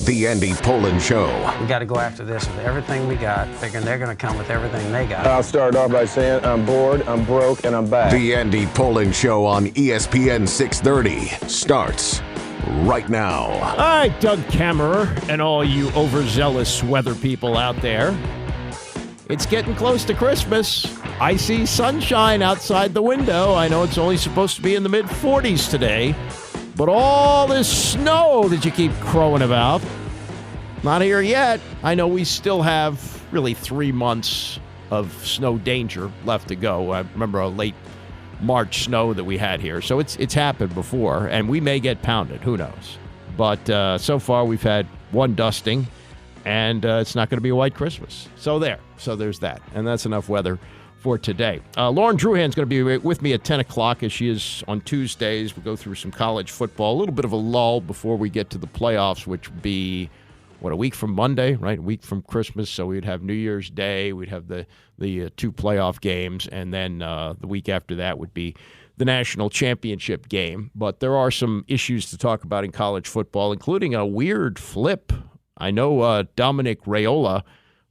The Andy Pollin Show. We got to go after this with everything we got, figuring they're going to come with everything they got. I'll start off by saying I'm bored, I'm broke, and I'm back. The Andy Pollin Show on ESPN 630 starts right now. All right, Doug Kammerer and all you overzealous weather people out there. It's getting close to Christmas. I see sunshine outside the window. I know it's only supposed to be in the mid-40s today. But all this snow that you keep crowing about, not here yet. I know we still have really 3 months of snow danger left to go. I remember a late March snow that we had here. So it's happened before, and we may get pounded. Who knows? But so far we've had one dusting, and it's not going to be a white Christmas. So there's that. And that's enough weather for today. Lauren Druhan's going to be with me at 10 o'clock as she is on Tuesdays. We'll go through some college football, a little bit of a lull before we get to the playoffs, which would be, a week from Monday, right? A week from Christmas. So we'd have New Year's Day. We'd have the two playoff games. And then the week after that would be the national championship game. But there are some issues to talk about in college football, including a weird flip. I know Dominic Raiola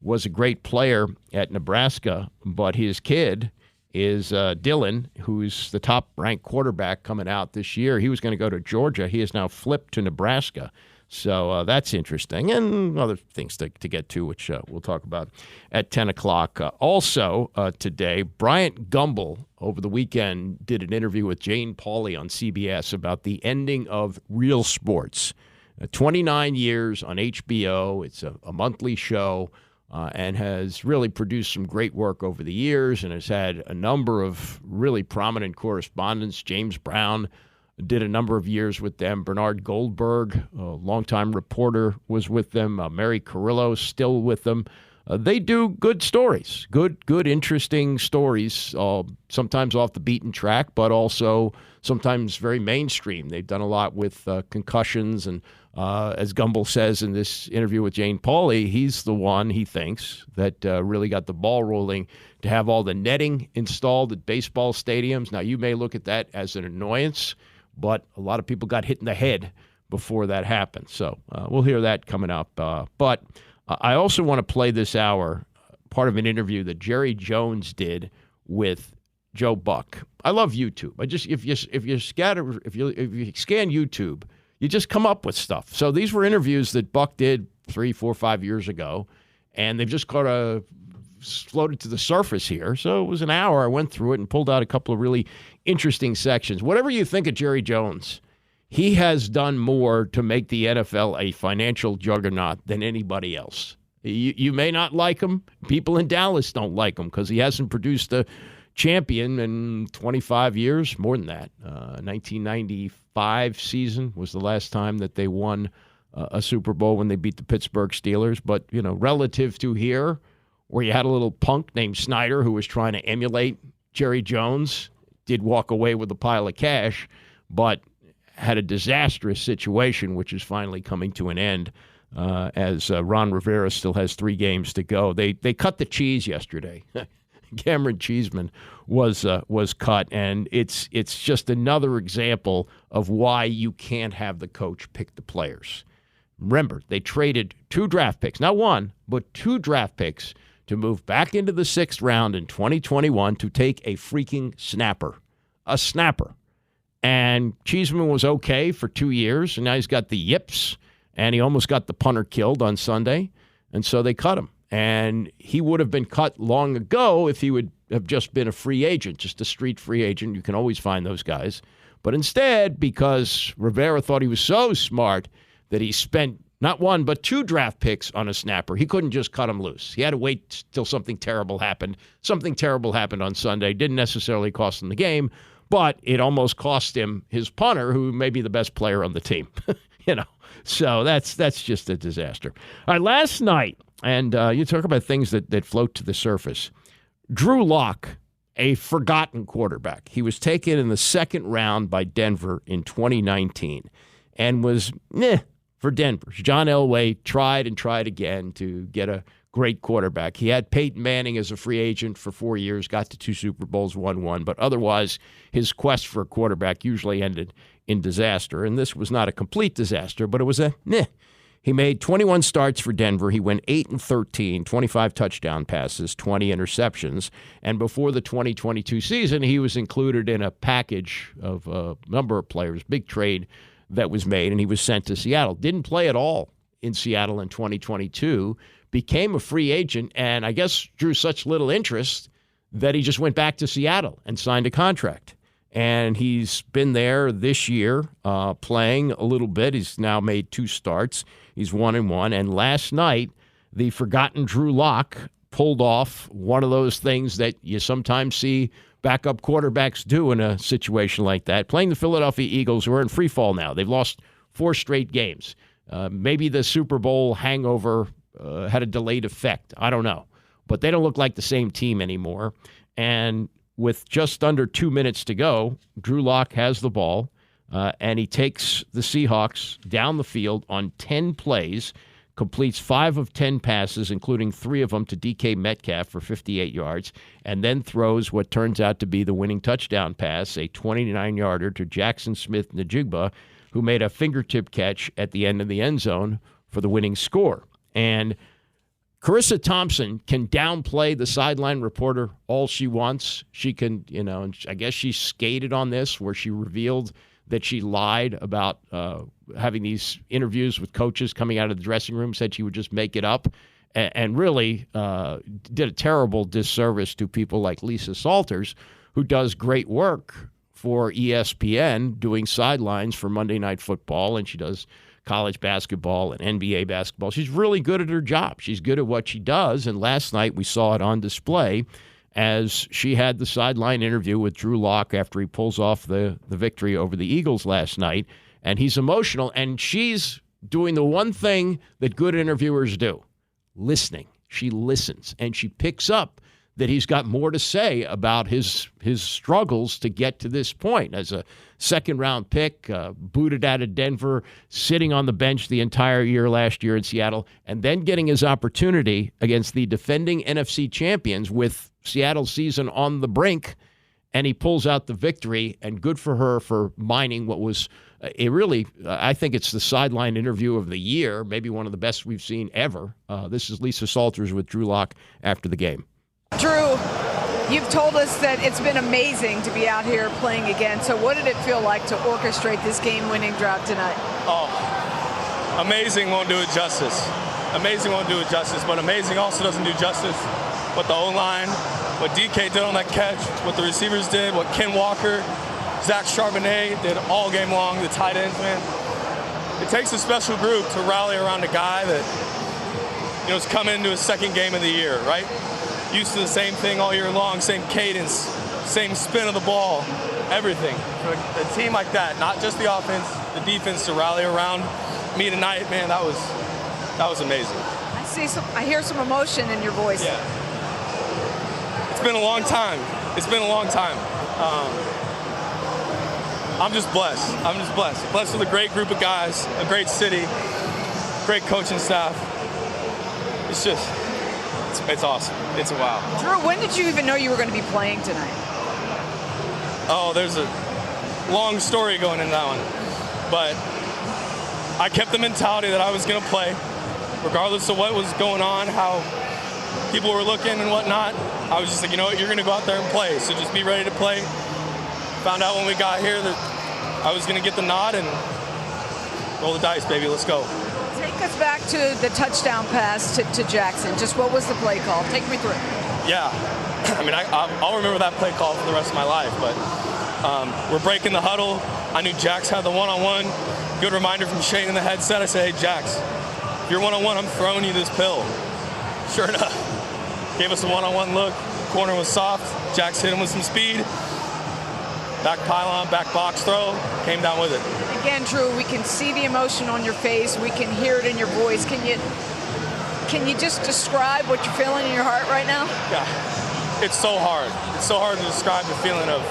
was a great player at Nebraska, but his kid is Dylan, who's the top-ranked quarterback coming out this year. He was going to go to Georgia. He has now flipped to Nebraska. So that's interesting, and other things to get to, which we'll talk about at 10 o'clock. Also today, Bryant Gumbel over the weekend did an interview with Jane Pauley on CBS about the ending of Real Sports. 29 years on HBO. It's a monthly show. And has really produced some great work over the years and has had a number of really prominent correspondents. James Brown did a number of years with them. Bernard Goldberg, a longtime reporter, was with them. Mary Carrillo, still with them. They do good stories, good, interesting stories, sometimes off the beaten track, but also sometimes very mainstream. They've done a lot with concussions, and as Gumbel says in this interview with Jane Pauley, he's the one, he thinks, that really got the ball rolling to have all the netting installed at baseball stadiums. Now, you may look at that as an annoyance, but a lot of people got hit in the head before that happened. So we'll hear that coming up. But I also want to play this hour part of an interview that Jerry Jones did with Joe Buck. I love YouTube. If you scan YouTube, you just come up with stuff. So these were interviews that Buck did 3, 4, 5 years ago, and they've just kind of floated to the surface here. So it was an hour. I went through it and pulled out a couple of really interesting sections. Whatever you think of Jerry Jones, he has done more to make the NFL a financial juggernaut than anybody else. You may not like him. People in Dallas don't like him because he hasn't produced a champion in 25 years, more than that. 1995 season was the last time that they won a Super Bowl when they beat the Pittsburgh Steelers. But, relative to here, where you had a little punk named Snyder who was trying to emulate Jerry Jones, did walk away with a pile of cash, but had a disastrous situation, which is finally coming to an end as Ron Rivera still has 3 games to go. They cut the cheese yesterday. Cameron Cheeseman was cut, and it's just another example of why you can't have the coach pick the players. Remember, they traded 2 draft picks, not 1, but 2 draft picks to move back into the 6th round in 2021 to take a freaking snapper. A snapper. And Cheeseman was okay for 2 years, and now he's got the yips, and he almost got the punter killed on Sunday, and so they cut him. And he would have been cut long ago if he would have just been a free agent, just a street free agent. You can always find those guys. But instead, because Rivera thought he was so smart that he spent not 1 but 2 draft picks on a snapper, he couldn't just cut him loose. He had to wait till something terrible happened. Something terrible happened on Sunday. Didn't necessarily cost him the game, but it almost cost him his punter, who may be the best player on the team. So that's just a disaster. All right, last night, and you talk about things that float to the surface. Drew Lock, a forgotten quarterback. He was taken in the 2nd round by Denver in 2019 and was for Denver. John Elway tried and tried again to get a great quarterback. He had Peyton Manning as a free agent for 4 years, got to 2 Super Bowls, won 1, but otherwise his quest for a quarterback usually ended in disaster, and this was not a complete disaster, but it was He made 21 starts for Denver. He went 8-13, 25 touchdown passes, 20 interceptions. And before the 2022 season, he was included in a package of a number of players, big trade that was made, and he was sent to Seattle. Didn't play at all in Seattle in 2022, became a free agent, and I guess drew such little interest that he just went back to Seattle and signed a contract. And he's been there this year playing a little bit. He's now made 2 starts. He's 1-1. And last night, the forgotten Drew Lock pulled off one of those things that you sometimes see backup quarterbacks do in a situation like that. Playing the Philadelphia Eagles, who are in free fall now. They've lost 4 straight games. Maybe the Super Bowl hangover had a delayed effect. I don't know. But they don't look like the same team anymore. And with just under 2 minutes to go, Drew Lock has the ball, and he takes the Seahawks down the field on 10 plays, completes 5 of 10 passes, including 3 of them to DK Metcalf for 58 yards, and then throws what turns out to be the winning touchdown pass, a 29-yarder to Jackson Smith-Njigba, who made a fingertip catch at the end of the end zone for the winning score. And Carissa Thompson can downplay the sideline reporter all she wants. She can, and I guess she skated on this where she revealed that she lied about having these interviews with coaches coming out of the dressing room, said she would just make it up, and really did a terrible disservice to people like Lisa Salters, who does great work for ESPN doing sidelines for Monday Night Football, and she does college basketball and NBA basketball. She's really good at her job. She's good at what she does, and last night we saw it on display as she had the sideline interview with Drew Lock after he pulls off the victory over the Eagles last night, and he's emotional, and she's doing the one thing that good interviewers do, listening. She listens, and she picks up that he's got more to say about his struggles to get to this point. As a second-round pick, booted out of Denver, sitting on the bench the entire year last year in Seattle, and then getting his opportunity against the defending NFC champions with Seattle's season on the brink, and he pulls out the victory, and good for her for mining what was I think it's the sideline interview of the year, maybe one of the best we've seen ever. This is Lisa Salters with Drew Lock after the game. Drew, you've told us that it's been amazing to be out here playing again. So what did it feel like to orchestrate this game-winning drive tonight? Oh, amazing won't do it justice. Amazing won't do it justice, but amazing also doesn't do justice. What the O-line, what DK did on that catch, what the receivers did, what Ken Walker, Zach Charbonnet did all game long, the tight ends, man. It takes a special group to rally around a guy that, is coming into his second game of the year, right? Used to the same thing all year long, same cadence, same spin of the ball, everything. For a team like that, not just the offense, the defense to rally around me tonight, man, that was amazing. I hear some emotion in your voice. Yeah. It's been a long time. I'm just blessed. Blessed with a great group of guys, a great city, great coaching staff. It's awesome. It's a wow. Drew, when did you even know you were going to be playing tonight? Oh, there's a long story going into that one. But I kept the mentality that I was going to play, regardless of what was going on, how people were looking and whatnot. I was just like, you know what, you're going to go out there and play, so just be ready to play. Found out when we got here that I was going to get the nod, and roll the dice, baby. Let's go. Take us back to the touchdown pass to Jackson. Just what was the play call? Take me through it. Yeah. I mean, I'll remember that play call for the rest of my life, but we're breaking the huddle. I knew Jax had the one-on-one. Good reminder from Shane in the headset. I said, hey, Jax, if you're one-on-one, I'm throwing you this pill. Sure enough, gave us a one-on-one look. Corner was soft. Jax hit him with some speed. Back pylon, back box throw, came down with it. Again, Drew, we can see the emotion on your face. We can hear it in your voice. Can you just describe what you're feeling in your heart right now? Yeah, it's so hard. It's so hard to describe the feeling of,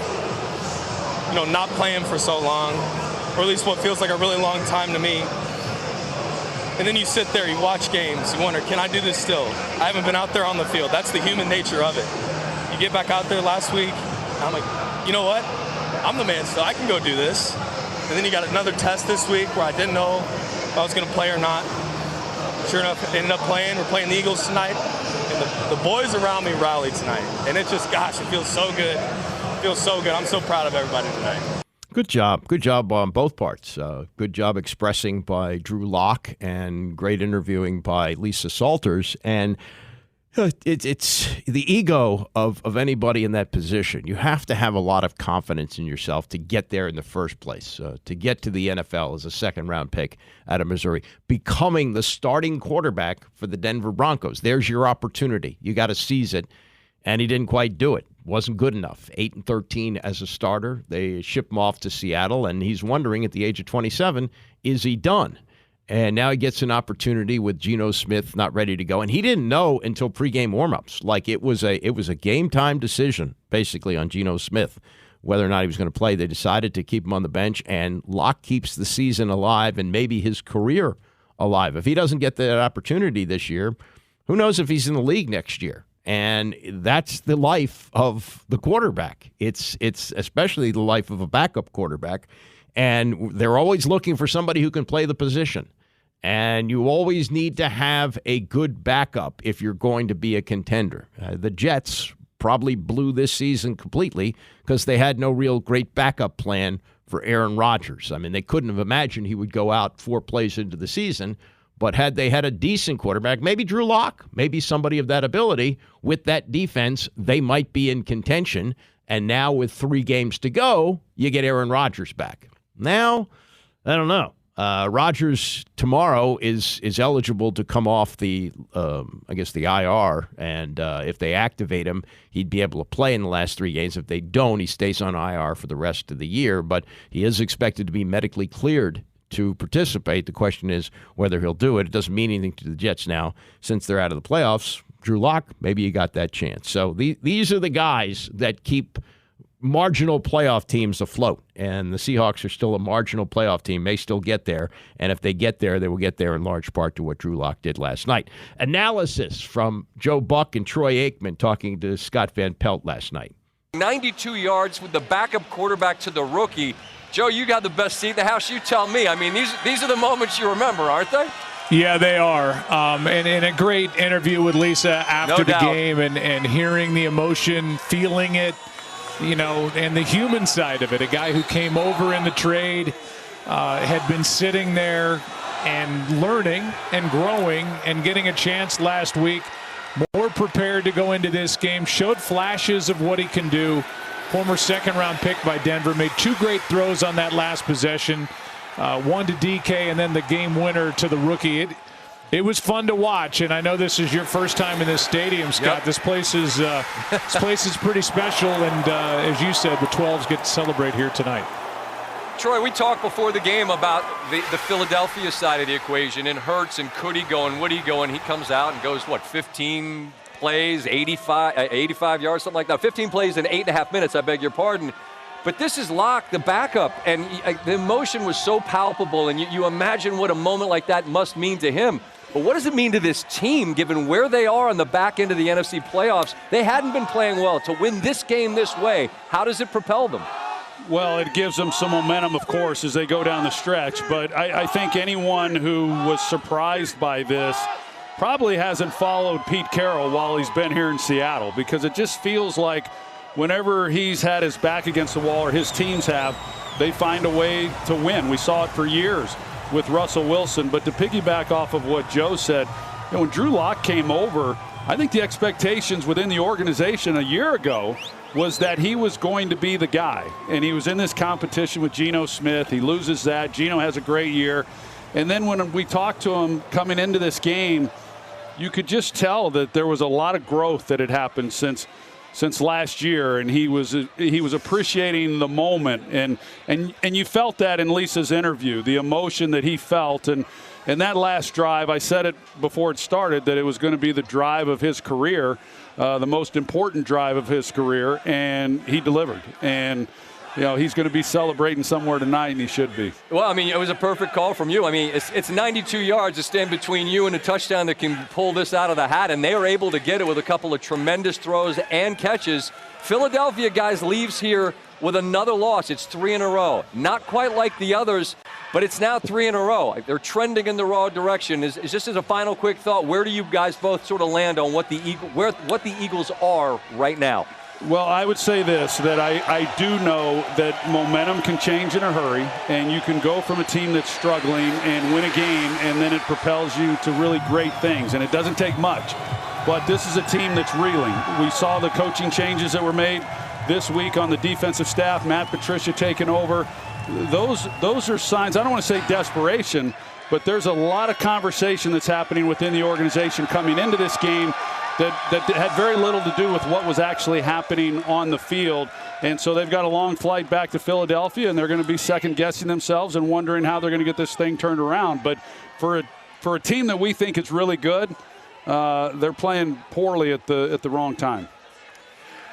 not playing for so long, or at least what feels like a really long time to me. And then you sit there, you watch games, you wonder, can I do this still? I haven't been out there on the field. That's the human nature of it. You get back out there last week, and I'm like, you know what? I'm the man still. I can go do this. And then you got another test this week where I didn't know if I was going to play or not. Sure enough, ended up playing. We're playing the Eagles tonight. And the boys around me rallied tonight. And it just, gosh, it feels so good. It feels so good. I'm so proud of everybody tonight. Good job. Good job on both parts. Good job expressing by Drew Lock and great interviewing by Lisa Salters. And it's the ego of anybody in that position. You have to have a lot of confidence in yourself to get there in the first place, to get to the NFL as a second-round pick out of Missouri, becoming the starting quarterback for the Denver Broncos. There's your opportunity. You got to seize it, and he didn't quite do it. Wasn't good enough. 8-13 as a starter. They ship him off to Seattle, and he's wondering at the age of 27, is he done? And now he gets an opportunity with Geno Smith not ready to go. And he didn't know until pregame warmups. Like it was a game-time decision, basically, on Geno Smith, whether or not he was going to play. They decided to keep him on the bench, and Locke keeps the season alive and maybe his career alive. If he doesn't get that opportunity this year, who knows if he's in the league next year? And that's the life of the quarterback. It's especially the life of a backup quarterback. And they're always looking for somebody who can play the position. And you always need to have a good backup if you're going to be a contender. The Jets probably blew this season completely because they had no real great backup plan for Aaron Rodgers. I mean, they couldn't have imagined he would go out 4 plays into the season. But had they had a decent quarterback, maybe Drew Lock, maybe somebody of that ability, with that defense, they might be in contention. And now with 3 games to go, you get Aaron Rodgers back. Now, I don't know. Rodgers tomorrow is eligible to come off the IR, and if they activate him, he'd be able to play in the last 3 games. If they don't, he stays on IR for the rest of the year, but he is expected to be medically cleared to participate. The question is whether he'll do it. It doesn't mean anything to the Jets now since they're out of the playoffs. Drew Lock, maybe you got that chance. So these are the guys that keep marginal playoff teams afloat, and the Seahawks are still a marginal playoff team, may still get there, and if they get there, they will get there in large part to what Drew Lock did last night. Analysis from Joe Buck and Troy Aikman talking to Scott Van Pelt last night. 92 yards with the backup quarterback to the rookie. Joe, you got the best seat in the house. You tell me. I mean, these are the moments you remember, aren't they? Yeah, they are. And a great interview with Lisa after the game and hearing the emotion, feeling it, you know, and the human side of it. A guy who came over in the trade, had been sitting there and learning and growing and getting a chance last week, more prepared to go into this game, showed flashes of what he can do. Former second-round pick by Denver, made 2 great throws on that last possession, one to DK and then the game winner to the rookie. It was fun to watch, and I know this is your first time in this stadium, Scott. Yep. This place is pretty special, and as you said, the 12s get to celebrate here tonight. Troy, we talked before the game about the Philadelphia side of the equation, and Hurts and Purdy going, Woody going. He comes out and goes, 15 plays, 85 yards, something like that. 15 plays in 8.5 minutes, I beg your pardon. But this is Locke, the backup, and the emotion was so palpable, and you imagine what a moment like that must mean to him. But what does it mean to this team, given where they are on the back end of the NFC playoffs? They hadn't been playing well. To win this game this way, how does it propel them? Well, it gives them some momentum, of course, as they go down the stretch. But I think anyone who was surprised by this probably hasn't followed Pete Carroll while he's been here in Seattle, because it just feels like whenever he's had his back against the wall, or his teams have, they find a way to win. We saw it for years with Russell Wilson. But to piggyback off of what Joe said, when Drew Lock came over, I think the expectations within the organization a year ago was that he was going to be the guy. And he was in this competition with Geno Smith. He loses that. Geno has a great year. And then when we talked to him coming into this game, you could just tell that there was a lot of growth that had happened since last year, and he was appreciating the moment, and you felt that in Lisa's interview, the emotion that he felt, and that last drive, I said it before it started that it was going to be the drive of his career, the most important drive of his career, and he delivered. And he's going to be celebrating somewhere tonight, and he should be. Well, I mean, it was a perfect call from you. I mean, it's 92 yards to stand between you and a touchdown that can pull this out of the hat, and they were able to get it with a couple of tremendous throws and catches. Philadelphia, guys, leaves here with another loss. It's 3 in a row. Not quite like the others, But it's now 3 in a row. They're trending in the wrong direction. Is just as a final quick thought, where do you guys both sort of land on what the Eagles are right now? Well, I would say this, that I do know that momentum can change in a hurry, and you can go from a team that's struggling and win a game, and then it propels you to really great things, and it doesn't take much. But this is a team that's reeling. We saw the coaching changes that were made this week on the defensive staff, Matt Patricia taking over. Those are signs, I don't want to say desperation, but there's a lot of conversation that's happening within the organization coming into this game that had very little to do with what was actually happening on the field. And so they've got a long flight back to Philadelphia, and they're going to be second-guessing themselves and wondering how they're going to get this thing turned around. But for a team that we think is really good, they're playing poorly at the wrong time.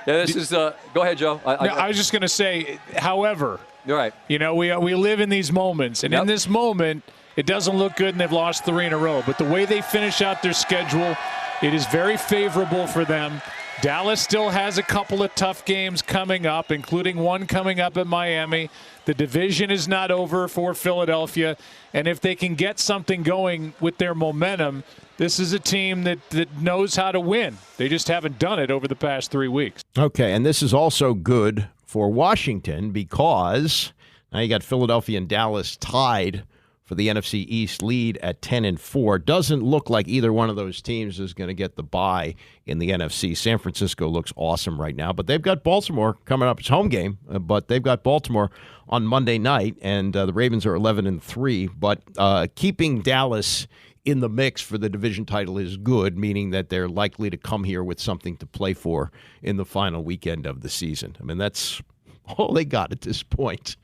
Yeah, this is go ahead, Joe. I was just going to say, however, you're right. You know, we live in these moments, and in this moment, it doesn't look good, and they've lost 3 in a row. But the way they finish out their schedule, it is very favorable for them. Dallas still has a couple of tough games coming up, including one coming up at Miami. The division is not over for Philadelphia. And if they can get something going with their momentum, this is a team that knows how to win. They just haven't done it over the past 3 weeks. Okay, and this is also good for Washington because now you got Philadelphia and Dallas tied for the NFC East lead at 10-4. Doesn't look like either one of those teams is going to get the bye in the NFC. San Francisco looks awesome right now, but they've got Baltimore coming up. It's home game, but they've got Baltimore on Monday night, and the Ravens are 11-3. But keeping Dallas in the mix for the division title is good, meaning that they're likely to come here with something to play for in the final weekend of the season. I mean, that's all they got at this point.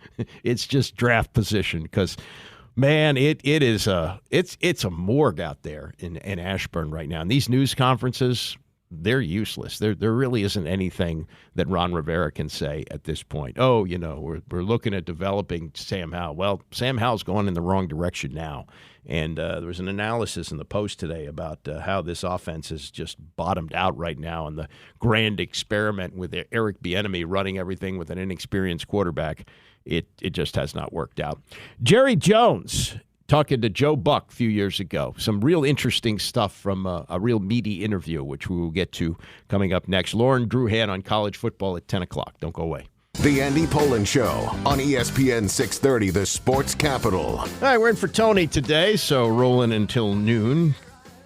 It's just draft position because – man, it's a morgue out there in Ashburn right now. And these news conferences, they're useless. There really isn't anything that Ron Rivera can say at this point. Oh, you know, we're looking at developing Sam Howell. Well, Sam Howell's going in the wrong direction now. And there was an analysis in the Post today about how this offense is just bottomed out right now, and the grand experiment with Eric Bieniemy running everything with an inexperienced quarterback. It just has not worked out. Jerry Jones talking to Joe Buck a few years ago. Some real interesting stuff from a real meaty interview, which we will get to coming up next. Lauren Druhan on college football at 10 o'clock. Don't go away. The Andy Pollin Show on ESPN 630, the sports capital. All right, we're in for Tony today, so rolling until noon.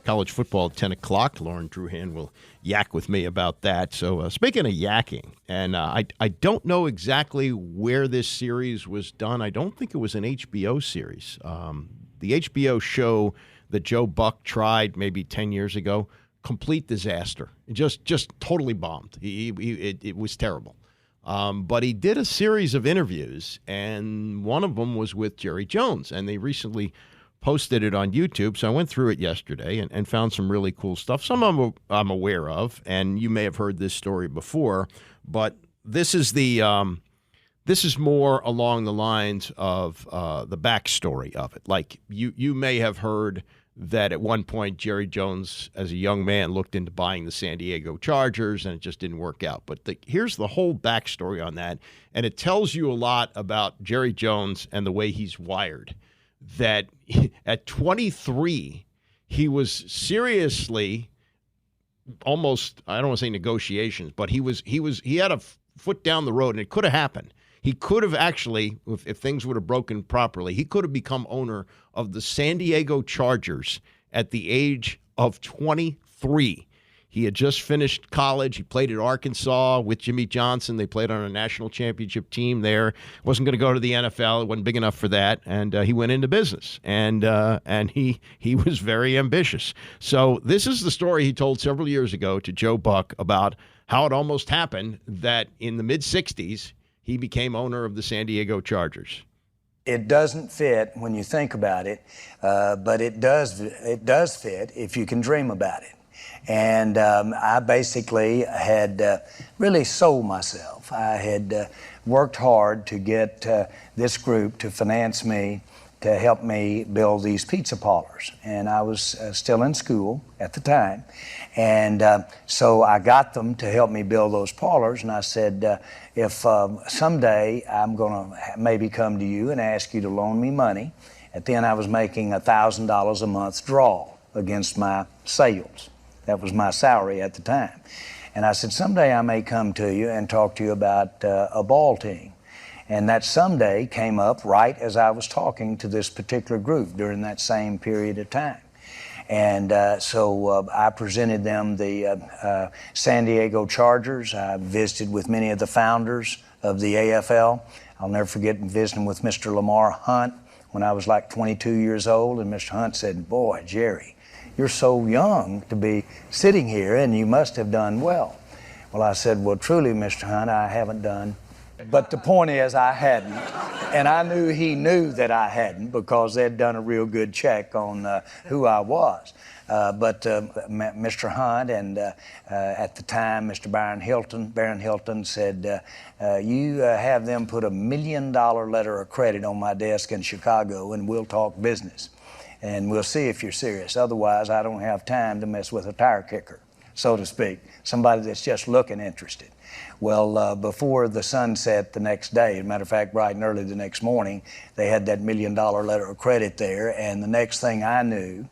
College football at 10 o'clock. Lauren Druhan will yak with me about that. So speaking of yakking, and I don't know exactly where this series was done. I don't think it was an HBO series. The HBO show that Joe Buck tried maybe 10 years ago, complete disaster. Just totally bombed. It was terrible. But he did a series of interviews, and one of them was with Jerry Jones, and they recently posted it on YouTube, so I went through it yesterday and found some really cool stuff. Some of them I'm aware of, and you may have heard this story before, but this is more along the lines of the backstory of it. Like you may have heard that at one point Jerry Jones, as a young man, looked into buying the San Diego Chargers, and it just didn't work out. But here's the whole backstory on that, and it tells you a lot about Jerry Jones and the way he's wired. That at 23, he was seriously almost, I don't want to say negotiations, but he had a foot down the road, and it could have happened. He could have actually, if things would have broken properly, he could have become owner of the San Diego Chargers at the age of 23. He had just finished college. He played at Arkansas with Jimmy Johnson. They played on a national championship team there. Wasn't going to go to the NFL. It wasn't big enough for that. And he went into business. And he was very ambitious. So this is the story he told several years ago to Joe Buck about how it almost happened that in the mid-'60s, he became owner of the San Diego Chargers. It doesn't fit when you think about it, but it does fit if you can dream about it. And I basically had really sold myself. I had worked hard to get this group to finance me to help me build these pizza parlors. And I was still in school at the time. And so I got them to help me build those parlors. And I said, if someday I'm going to maybe come to you and ask you to loan me money. And then I was making $1,000 a month draw against my sales. That was my salary at the time. And I said, someday I may come to you and talk to you about a ball team. And that someday came up right as I was talking to this particular group during that same period of time. And so I presented them the San Diego Chargers. I visited with many of the founders of the AFL. I'll never forget visiting with Mr. Lamar Hunt when I was like 22 years old. And Mr. Hunt said, boy, Jerry, you're so young to be sitting here and you must have done well. Well, I said, well, truly, Mr. Hunt, I haven't done. But the point is, I hadn't. And I knew he knew that I hadn't because they'd done a real good check on who I was. But Mr. Hunt and at the time, Mr. Baron Hilton said, you have them put $1 million letter of credit on my desk in Chicago and we'll talk business. And we'll see if you're serious. Otherwise, I don't have time to mess with a tire kicker, so to speak, somebody that's just looking interested. Well, before the sun set the next day, as a matter of fact, bright and early the next morning, they had that $1 million letter of credit there. And the next thing I knew,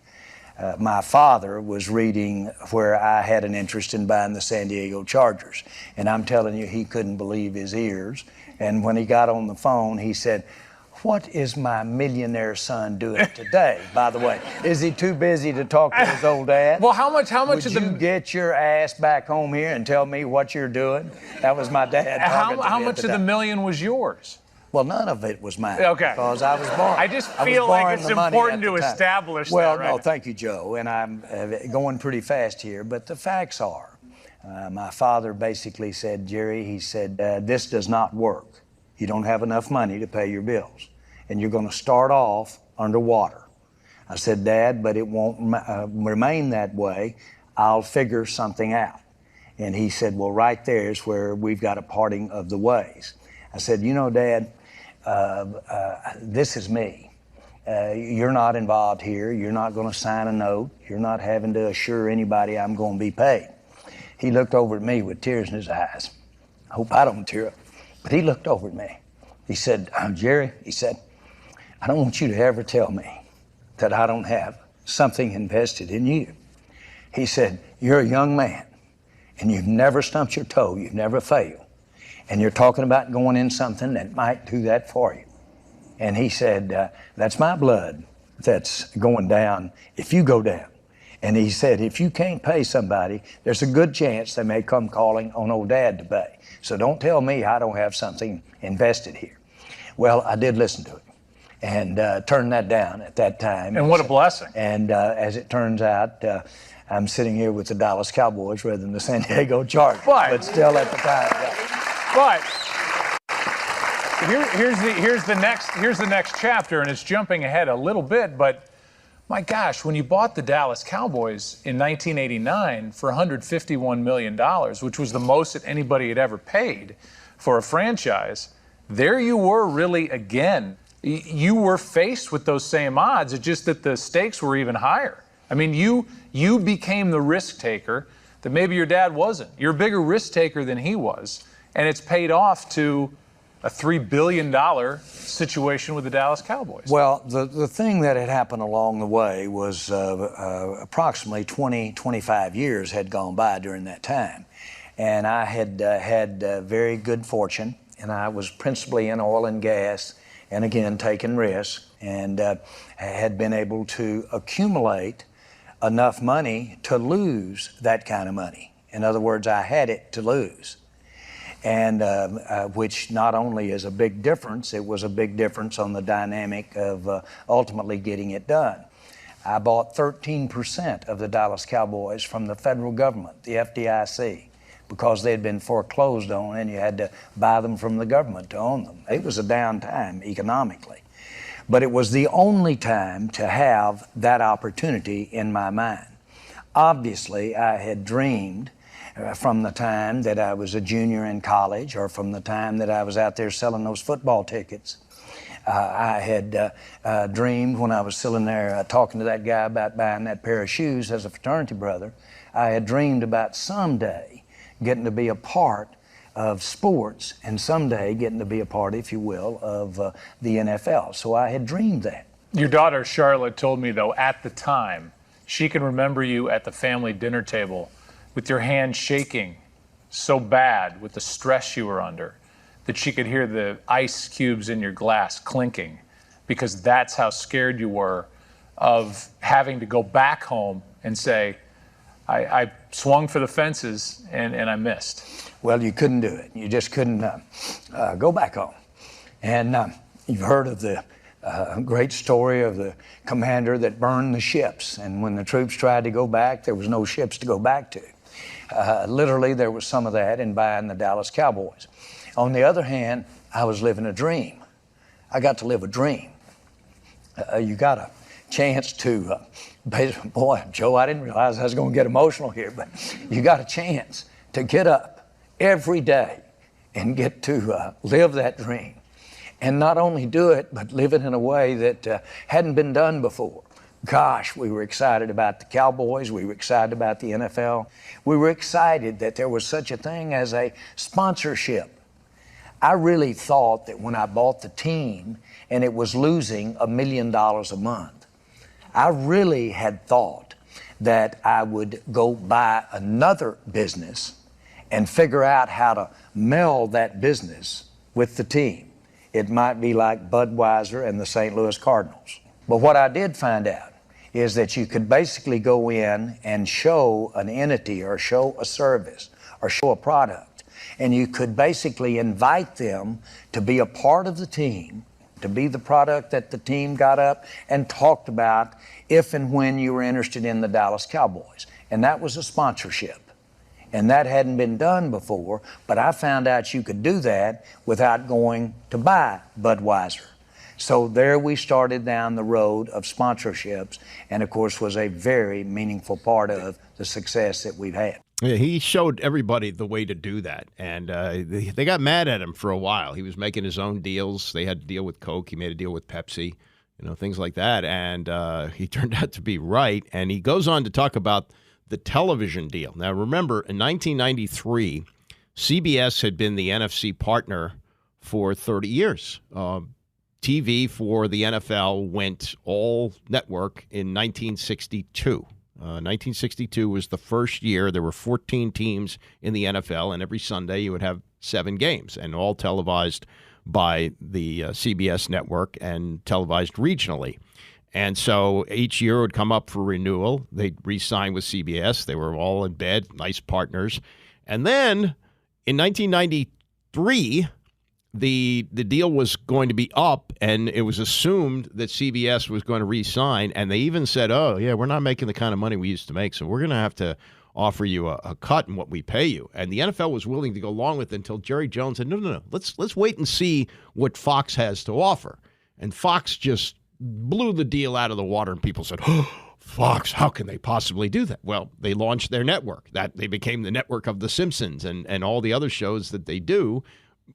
my father was reading where I had an interest in buying the San Diego Chargers. And I'm telling you, he couldn't believe his ears. And when he got on the phone, he said, what is my millionaire son doing today? By the way, is he too busy to talk to his old dad? Well, how much Would you get your ass back home here and tell me what you're doing? That was my dad. How much of the million was yours? Well, none of it was mine. Okay. Because I was born. I just feel like it's important to establish that, right? Well, no, thank you, Joe. And I'm going pretty fast here, but the facts are, my father basically said, Jerry, he said, this does not work. You don't have enough money to pay your bills. And you're going to start off underwater. I said, Dad, but it won't remain that way. I'll figure something out. And he said, well, right there is where we've got a parting of the ways. I said, you know, Dad, this is me. You're not involved here. You're not going to sign a note. You're not having to assure anybody I'm going to be paid. He looked over at me with tears in his eyes. I hope I don't tear up. But he looked over at me. He said, Jerry, he said, I don't want you to ever tell me that I don't have something invested in you. He said, you're a young man and you've never stumped your toe. You've never failed. And you're talking about going in something that might do that for you. And he said, that's my blood that's going down if you go down. And he said, if you can't pay somebody, there's a good chance they may come calling on old Dad to pay. So don't tell me I don't have something invested here. Well, I did listen to it and turned that down at that time. And what a blessing. And as it turns out, I'm sitting here with the Dallas Cowboys rather than the San Diego Chargers. But still at the time. But here's the next chapter, and it's jumping ahead a little bit, but my gosh, when you bought the Dallas Cowboys in 1989 for $151 million, which was the most that anybody had ever paid for a franchise, there you were really again. You were faced with those same odds. It's just that the stakes were even higher. I mean, you became the risk taker that maybe your dad wasn't. You're a bigger risk taker than he was, and it's paid off to a $3 billion situation with the Dallas Cowboys. Well, the thing that had happened along the way was approximately 25 years had gone by during that time. And I had had very good fortune, and I was principally in oil and gas, and again, taking risks, and had been able to accumulate enough money to lose that kind of money. In other words, I had it to lose. And which not only is a big difference, it was a big difference on the dynamic of ultimately getting it done. I bought 13% of the Dallas Cowboys from the federal government, the FDIC, because they had been foreclosed on and you had to buy them from the government to own them. It was a downtime economically. But it was the only time to have that opportunity in my mind. Obviously, I had dreamed from the time that I was a junior in college or from the time that I was out there selling those football tickets I had dreamed when I was still in there talking to that guy about buying that pair of shoes as a fraternity brother. I had dreamed about someday getting to be a part of sports and someday getting to be a part, if you will, of the NFL. So I had dreamed that. Your daughter, Charlotte, told me, though, at the time, she can remember you at the family dinner table with your hand shaking so bad with the stress you were under that she could hear the ice cubes in your glass clinking, because that's how scared you were of having to go back home and say, I swung for the fences and I missed. Well, you couldn't do it. You just couldn't go back home. And you've heard of the great story of the commander that burned the ships. And when the troops tried to go back, there was no ships to go back to. Literally, there was some of that in buying the Dallas Cowboys. On the other hand, I was living a dream. I got to live a dream. You got a chance to, boy, Joe, I didn't realize I was going to get emotional here, but you got a chance to get up every day and get to live that dream. And not only do it, but live it in a way that hadn't been done before. Gosh, we were excited about the Cowboys. We were excited about the NFL. We were excited that there was such a thing as a sponsorship. I really thought that when I bought the team and it was losing $1 million a month, I really had thought that I would go buy another business and figure out how to meld that business with the team. It might be like Budweiser and the St. Louis Cardinals. But what I did find out is that you could basically go in and show an entity or show a service or show a product. And you could basically invite them to be a part of the team, to be the product that the team got up and talked about if and when you were interested in the Dallas Cowboys. And that was a sponsorship. And that hadn't been done before, but I found out you could do that without going to buy Budweiser. So there we started down the road of sponsorships, and of course was a very meaningful part of the success that we've had. Yeah, he showed everybody the way to do that, and they got mad at him for a while. He was making his own deals. They had to deal with Coke. He made a deal with Pepsi, things like that, and he turned out to be right. And he goes on to talk about the television deal. Now, remember, in 1993, CBS had been the NFC partner for 30 years. TV for the NFL went all network in 1962. 1962 was the first year. There were 14 teams in the NFL, and every Sunday you would have 7 games, and all televised by the CBS network and televised regionally. And so each year would come up for renewal. They'd re-sign with CBS. They were all in bed, nice partners. And then in 1993, the deal was going to be up, and it was assumed that CBS was going to re-sign. And they even said, oh, yeah, we're not making the kind of money we used to make, so we're going to have to offer you a cut in what we pay you. And the NFL was willing to go along with it until Jerry Jones said, no, let's wait and see what Fox has to offer. And Fox just blew the deal out of the water, and people said, oh, Fox, how can they possibly do that? Well, they launched their network. That they became the network of The Simpsons and all the other shows that they do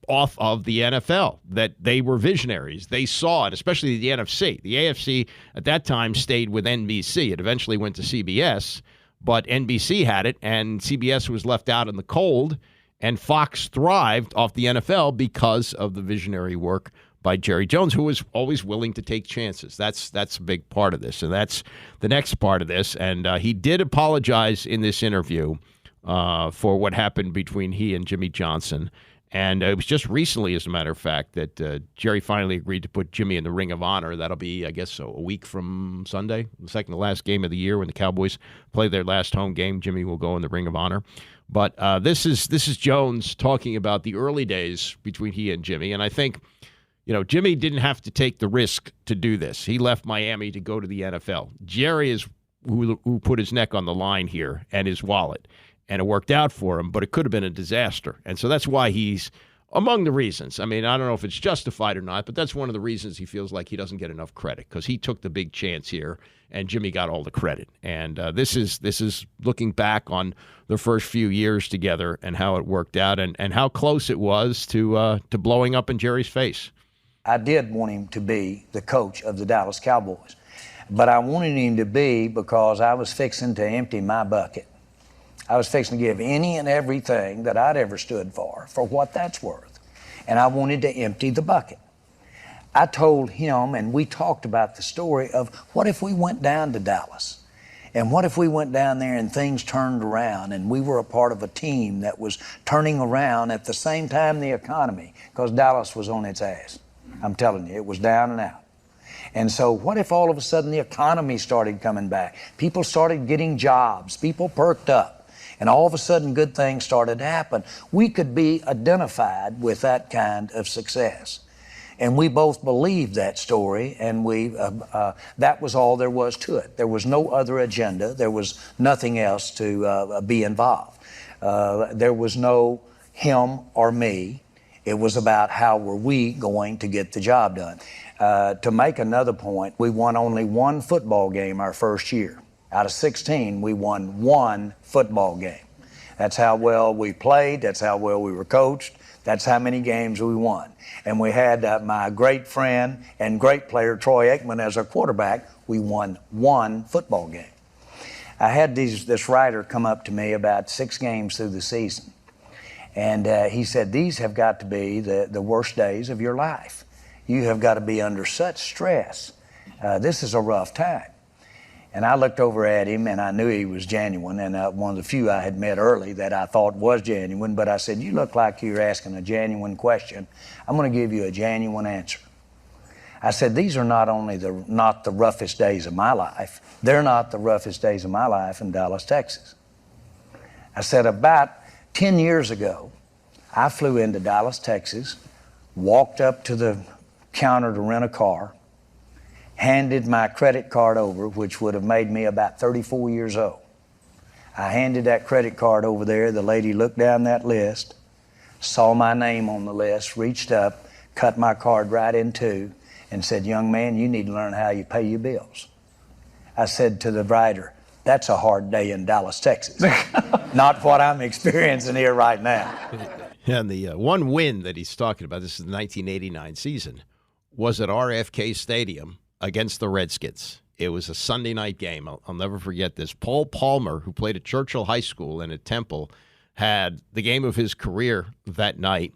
off of the NFL, that they were visionaries. They saw it, especially the NFC. The AFC at that time stayed with NBC. It eventually went to CBS, but NBC had it, and CBS was left out in the cold, and Fox thrived off the NFL because of the visionary work by Jerry Jones, who was always willing to take chances. That's a big part of this, and that's the next part of this. And he did apologize in this interview for what happened between he and Jimmy Johnson. And it was just recently, as a matter of fact, that Jerry finally agreed to put Jimmy in the Ring of Honor. That'll be, I guess, a week from Sunday, the second to last game of the year when the Cowboys play their last home game. Jimmy will go in the Ring of Honor. But this is Jones talking about the early days between he and Jimmy. And I think, Jimmy didn't have to take the risk to do this. He left Miami to go to the NFL. Jerry is who put his neck on the line here and his wallet. And it worked out for him, but it could have been a disaster. And so that's why he's among the reasons. I mean, I don't know if it's justified or not, but that's one of the reasons he feels like he doesn't get enough credit, because he took the big chance here, and Jimmy got all the credit. And this is looking back on the first few years together and how it worked out and how close it was to blowing up in Jerry's face. I did want him to be the coach of the Dallas Cowboys. But I wanted him to be because I was fixing to empty my bucket. I was fixing to give any and everything that I'd ever stood for what that's worth. And I wanted to empty the bucket. I told him, and we talked about the story of what if we went down to Dallas? And what if we went down there and things turned around and we were a part of a team that was turning around at the same time the economy, because Dallas was on its ass. I'm telling you, it was down and out. And so what if all of a sudden the economy started coming back? People started getting jobs. People perked up. And all of a sudden good things started to happen. We could be identified with that kind of success. And we both believed that story, and that was all there was to it. There was no other agenda. There was nothing else to be involved. There was no him or me. It was about how were we going to get the job done. To make another point, we won only one football game our first year. Out of 16, we won one football game. That's how well we played. That's how well we were coached. That's how many games we won. And we had my great friend and great player, Troy Aikman, as our quarterback. We won one football game. I had this writer come up to me about 6 games through the season. And he said, these have got to be the worst days of your life. You have got to be under such stress. This is a rough time. And I looked over at him, and I knew he was genuine, and one of the few I had met early that I thought was genuine. But I said, you look like you're asking a genuine question. I'm going to give you a genuine answer. I said, these are not only not the roughest days of my life, they're not the roughest days of my life in Dallas, Texas. I said, about 10 years ago, I flew into Dallas, Texas, walked up to the counter to rent a car, handed my credit card over, which would have made me about 34 years old. I handed that credit card over there. The lady looked down that list, saw my name on the list, reached up, cut my card right in two, and said, young man, you need to learn how you pay your bills. I said to the writer, that's a hard day in Dallas, Texas. Not what I'm experiencing here right now. And the one win that he's talking about, this is the 1989 season, was at RFK Stadium against the Redskins. It was a Sunday night game. I'll never forget this. Paul Palmer, who played at Churchill High School and at Temple, had the game of his career that night.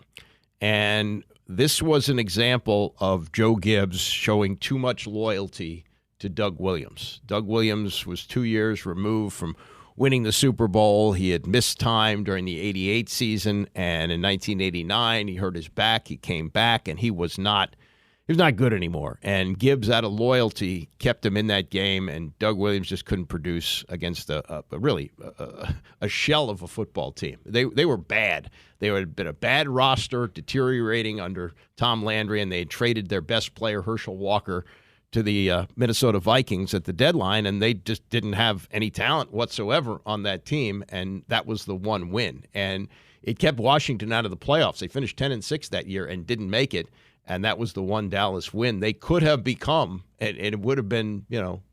And this was an example of Joe Gibbs showing too much loyalty to Doug Williams. Doug Williams was 2 years removed from winning the Super Bowl. He had missed time during the 88 season, and in 1989, he hurt his back. He came back, and he was not good anymore. And Gibbs, out of loyalty, kept him in that game, and Doug Williams just couldn't produce against a shell of a football team. They were bad. They had been a bad roster, deteriorating under Tom Landry, and they had traded their best player, Herschel Walker, to the Minnesota Vikings at the deadline, and they just didn't have any talent whatsoever on that team, and that was the one win. And it kept Washington out of the playoffs. They finished 10-6 that year and didn't make it. And that was the one Dallas win. They could have become, and it would have been,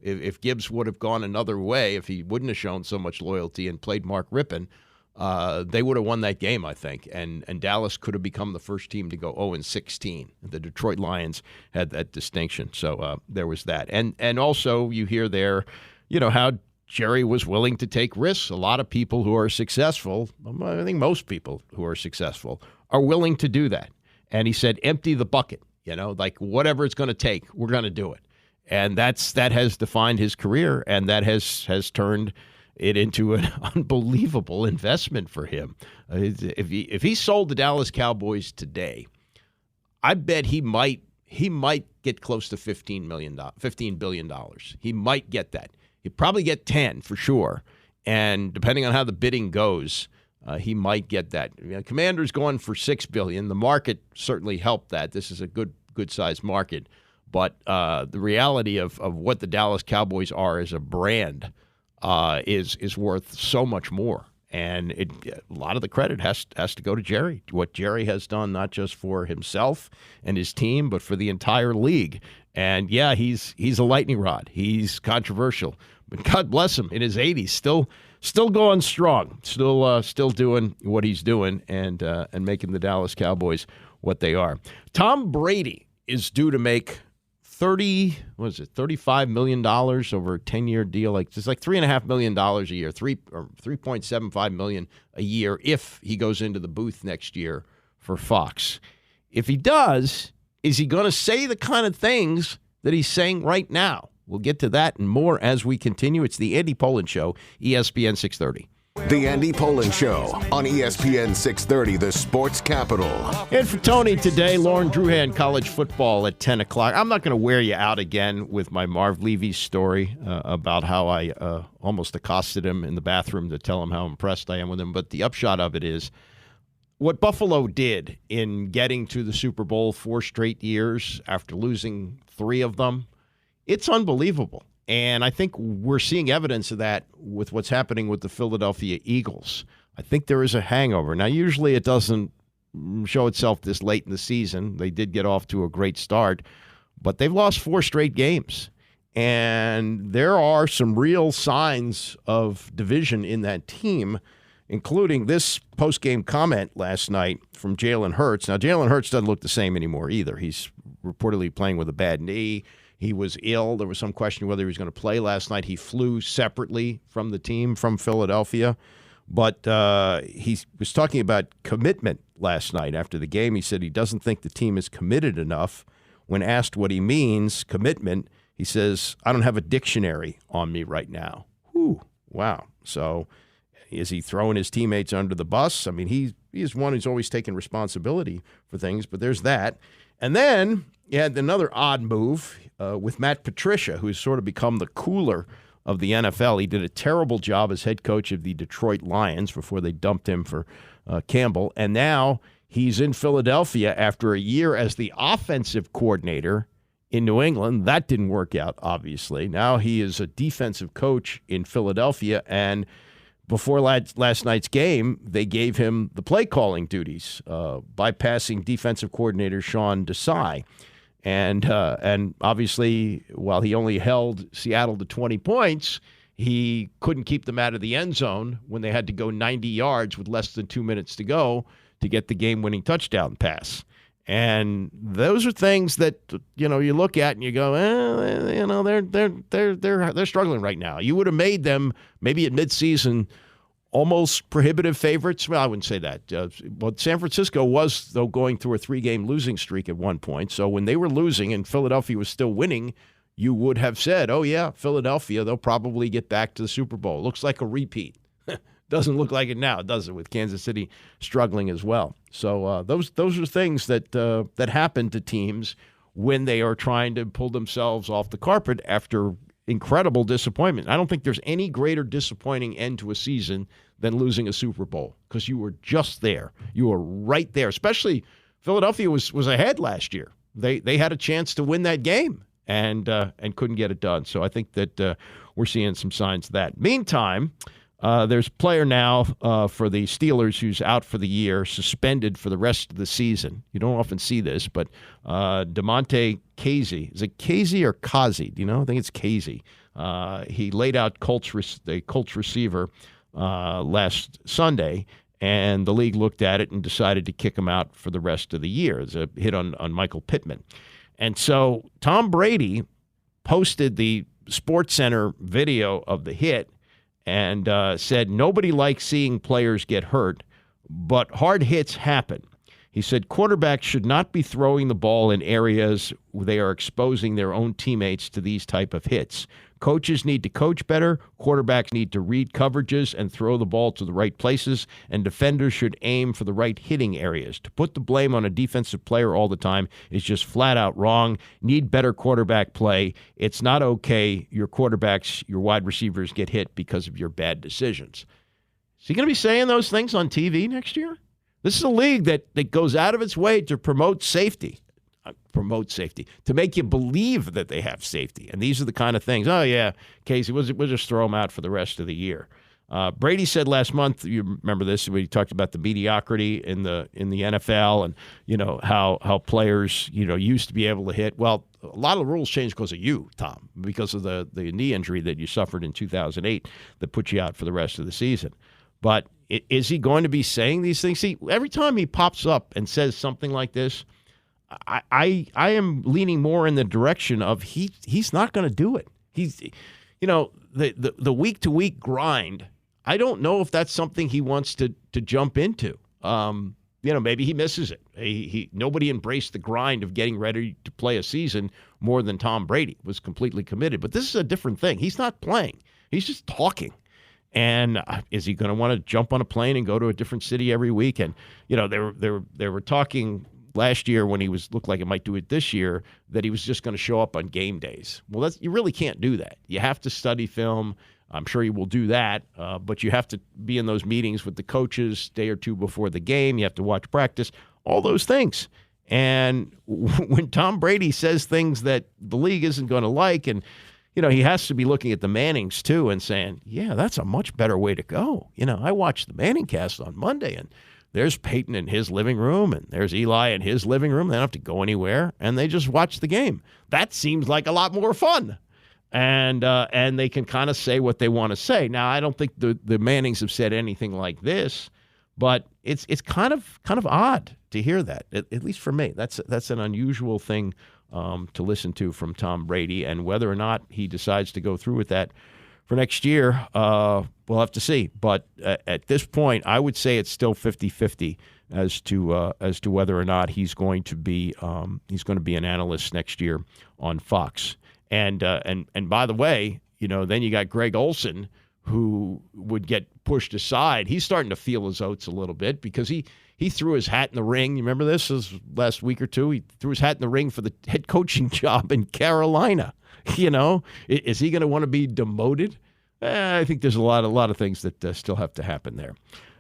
if Gibbs would have gone another way, if he wouldn't have shown so much loyalty and played Mark Rippon, they would have won that game, I think. And Dallas could have become the first team to go 0-16. The Detroit Lions had that distinction. So there was that. And also you hear there, how Jerry was willing to take risks. A lot of people who are successful, I think most people who are successful, are willing to do that. And he said, empty the bucket, like whatever it's going to take, we're going to do it. And that has defined his career, and that has turned it into an unbelievable investment for him. If he sold the Dallas Cowboys today, I bet he might get close to $15 billion. He might get that. He'd probably get 10 for sure. And depending on how the bidding goes, he might get that. Commander's going for $6 billion. The market certainly helped that. This is a good sized market, but the reality of what the Dallas Cowboys are as a brand is worth so much more. And a lot of the credit has to go to Jerry. What Jerry has done, not just for himself and his team, but for the entire league. And yeah, he's a lightning rod. He's controversial, but God bless him, in his 80s, still going strong, still doing what he's doing, and making the Dallas Cowboys what they are. Tom Brady is due to make $35 million over a 10-year deal. It's like $3.5 million a year, $3.75 million a year if he goes into the booth next year for Fox. If he does, is he going to say the kind of things that he's saying right now? We'll get to that and more as we continue. It's the Andy Pollin Show, ESPN 630. The Andy Pollin Show on ESPN 630, the sports capital. And for Tony today, Lauren Druhan, college football at 10 o'clock. I'm not going to wear you out again with my Marv Levy story about how I almost accosted him in the bathroom to tell him how impressed I am with him. But the upshot of it is what Buffalo did in getting to the Super Bowl 4 straight years after losing 3 of them, it's unbelievable. And I think we're seeing evidence of that with what's happening with the Philadelphia Eagles. I think there is a hangover. Now, usually it doesn't show itself this late in the season. They did get off to a great start, but they've lost 4 straight games. And there are some real signs of division in that team, including this post-game comment last night from Jalen Hurts. Now, Jalen Hurts doesn't look the same anymore either. He's reportedly playing with a bad knee. He was ill. There was some question whether he was going to play last night. He flew separately from the team from Philadelphia. But he was talking about commitment last night after the game. He said he doesn't think the team is committed enough. When asked what he means, commitment, he says, I don't have a dictionary on me right now. Whew, wow. So is he throwing his teammates under the bus? I mean, he's one who's always taken responsibility for things, but there's that. And then he had another odd move with Matt Patricia, who's sort of become the cooler of the NFL. He did a terrible job as head coach of the Detroit Lions before they dumped him for Campbell. And now he's in Philadelphia after a year as the offensive coordinator in New England. That didn't work out, obviously. Now he is a defensive coach in Philadelphia. And before last night's game, they gave him the play calling duties, bypassing defensive coordinator Sean Desai. And obviously, while he only held Seattle to 20 points, he couldn't keep them out of the end zone when they had to go 90 yards with less than 2 minutes to go to get the game-winning touchdown pass. And those are things that, you look at and you go, they're struggling right now. You would have made them maybe at midseason almost prohibitive favorites. Well, I wouldn't say that. But San Francisco was, though, going through a 3-game losing streak at one point. So when they were losing and Philadelphia was still winning, you would have said, oh, yeah, Philadelphia, they'll probably get back to the Super Bowl. Looks like a repeat. Doesn't look like it now, does it, with Kansas City struggling as well. So those are things that happen to teams when they are trying to pull themselves off the carpet after incredible disappointment. I don't think there's any greater disappointing end to a season than losing a Super Bowl because you were just there. You were right there. Especially Philadelphia was ahead last year. They had a chance to win that game and couldn't get it done. So I think that we're seeing some signs of that. Meantime, there's a player now for the Steelers who's out for the year, suspended for the rest of the season. You don't often see this, but DeMonte Casey. Is it Casey or Kazi? Do you know? I think it's Casey. He laid out the Colts receiver last Sunday, and the league looked at it and decided to kick him out for the rest of the year. It's a hit on Michael Pittman. And so Tom Brady posted the SportsCenter video of the hit and said, nobody likes seeing players get hurt, but hard hits happen. He said quarterbacks should not be throwing the ball in areas where they are exposing their own teammates to these type of hits. Coaches need to coach better. Quarterbacks need to read coverages and throw the ball to the right places, and defenders should aim for the right hitting areas. To put the blame on a defensive player all the time is just flat out wrong. Need better quarterback play. It's not okay your quarterbacks, your wide receivers get hit because of your bad decisions. Is he going to be saying those things on TV next year? This is a league that goes out of its way to promote safety. To make you believe that they have safety. And these are the kind of things, oh, yeah, Casey, we'll just throw him out for the rest of the year. Brady said last month, you remember this, when he talked about the mediocrity in the NFL and, how players, used to be able to hit. Well, a lot of the rules changed because of you, Tom, because of the knee injury that you suffered in 2008 that put you out for the rest of the season. But is he going to be saying these things? See, every time he pops up and says something like this, I am leaning more in the direction of he's not going to do it. He's, the week-to-week grind, I don't know if that's something he wants to jump into. Maybe he misses it. Nobody embraced the grind of getting ready to play a season more than Tom Brady was completely committed. But this is a different thing. He's not playing. He's just talking. And is he going to want to jump on a plane and go to a different city every week? And, they were talking last year when he looked like it might do it this year, that he was just going to show up on game days. Well, you really can't do that. You have to study film. I'm sure he will do that, but you have to be in those meetings with the coaches day or two before the game. You have to watch practice, all those things. And when Tom Brady says things that the league isn't going to like, and he has to be looking at the Mannings too and saying, yeah, that's a much better way to go. I watched the Manning cast on Monday, and there's Peyton in his living room, and there's Eli in his living room. They don't have to go anywhere, and they just watch the game. That seems like a lot more fun. And they can kind of say what they want to say. Now, I don't think the Mannings have said anything like this, but it's kind of odd to hear that, at least for me. That's an unusual thing to listen to from Tom Brady, and whether or not he decides to go through with that for next year, we'll have to see. But at this point, I would say it's still 50-50 as to whether or not he's going to be an analyst next year on Fox. And by the way, then you got Greg Olson, who would get pushed aside. He's starting to feel his oats a little bit because he threw his hat in the ring. You remember this? This was last week or two. He threw his hat in the ring for the head coaching job in Carolina. Is he going to want to be demoted? I think there's a lot of things that still have to happen there.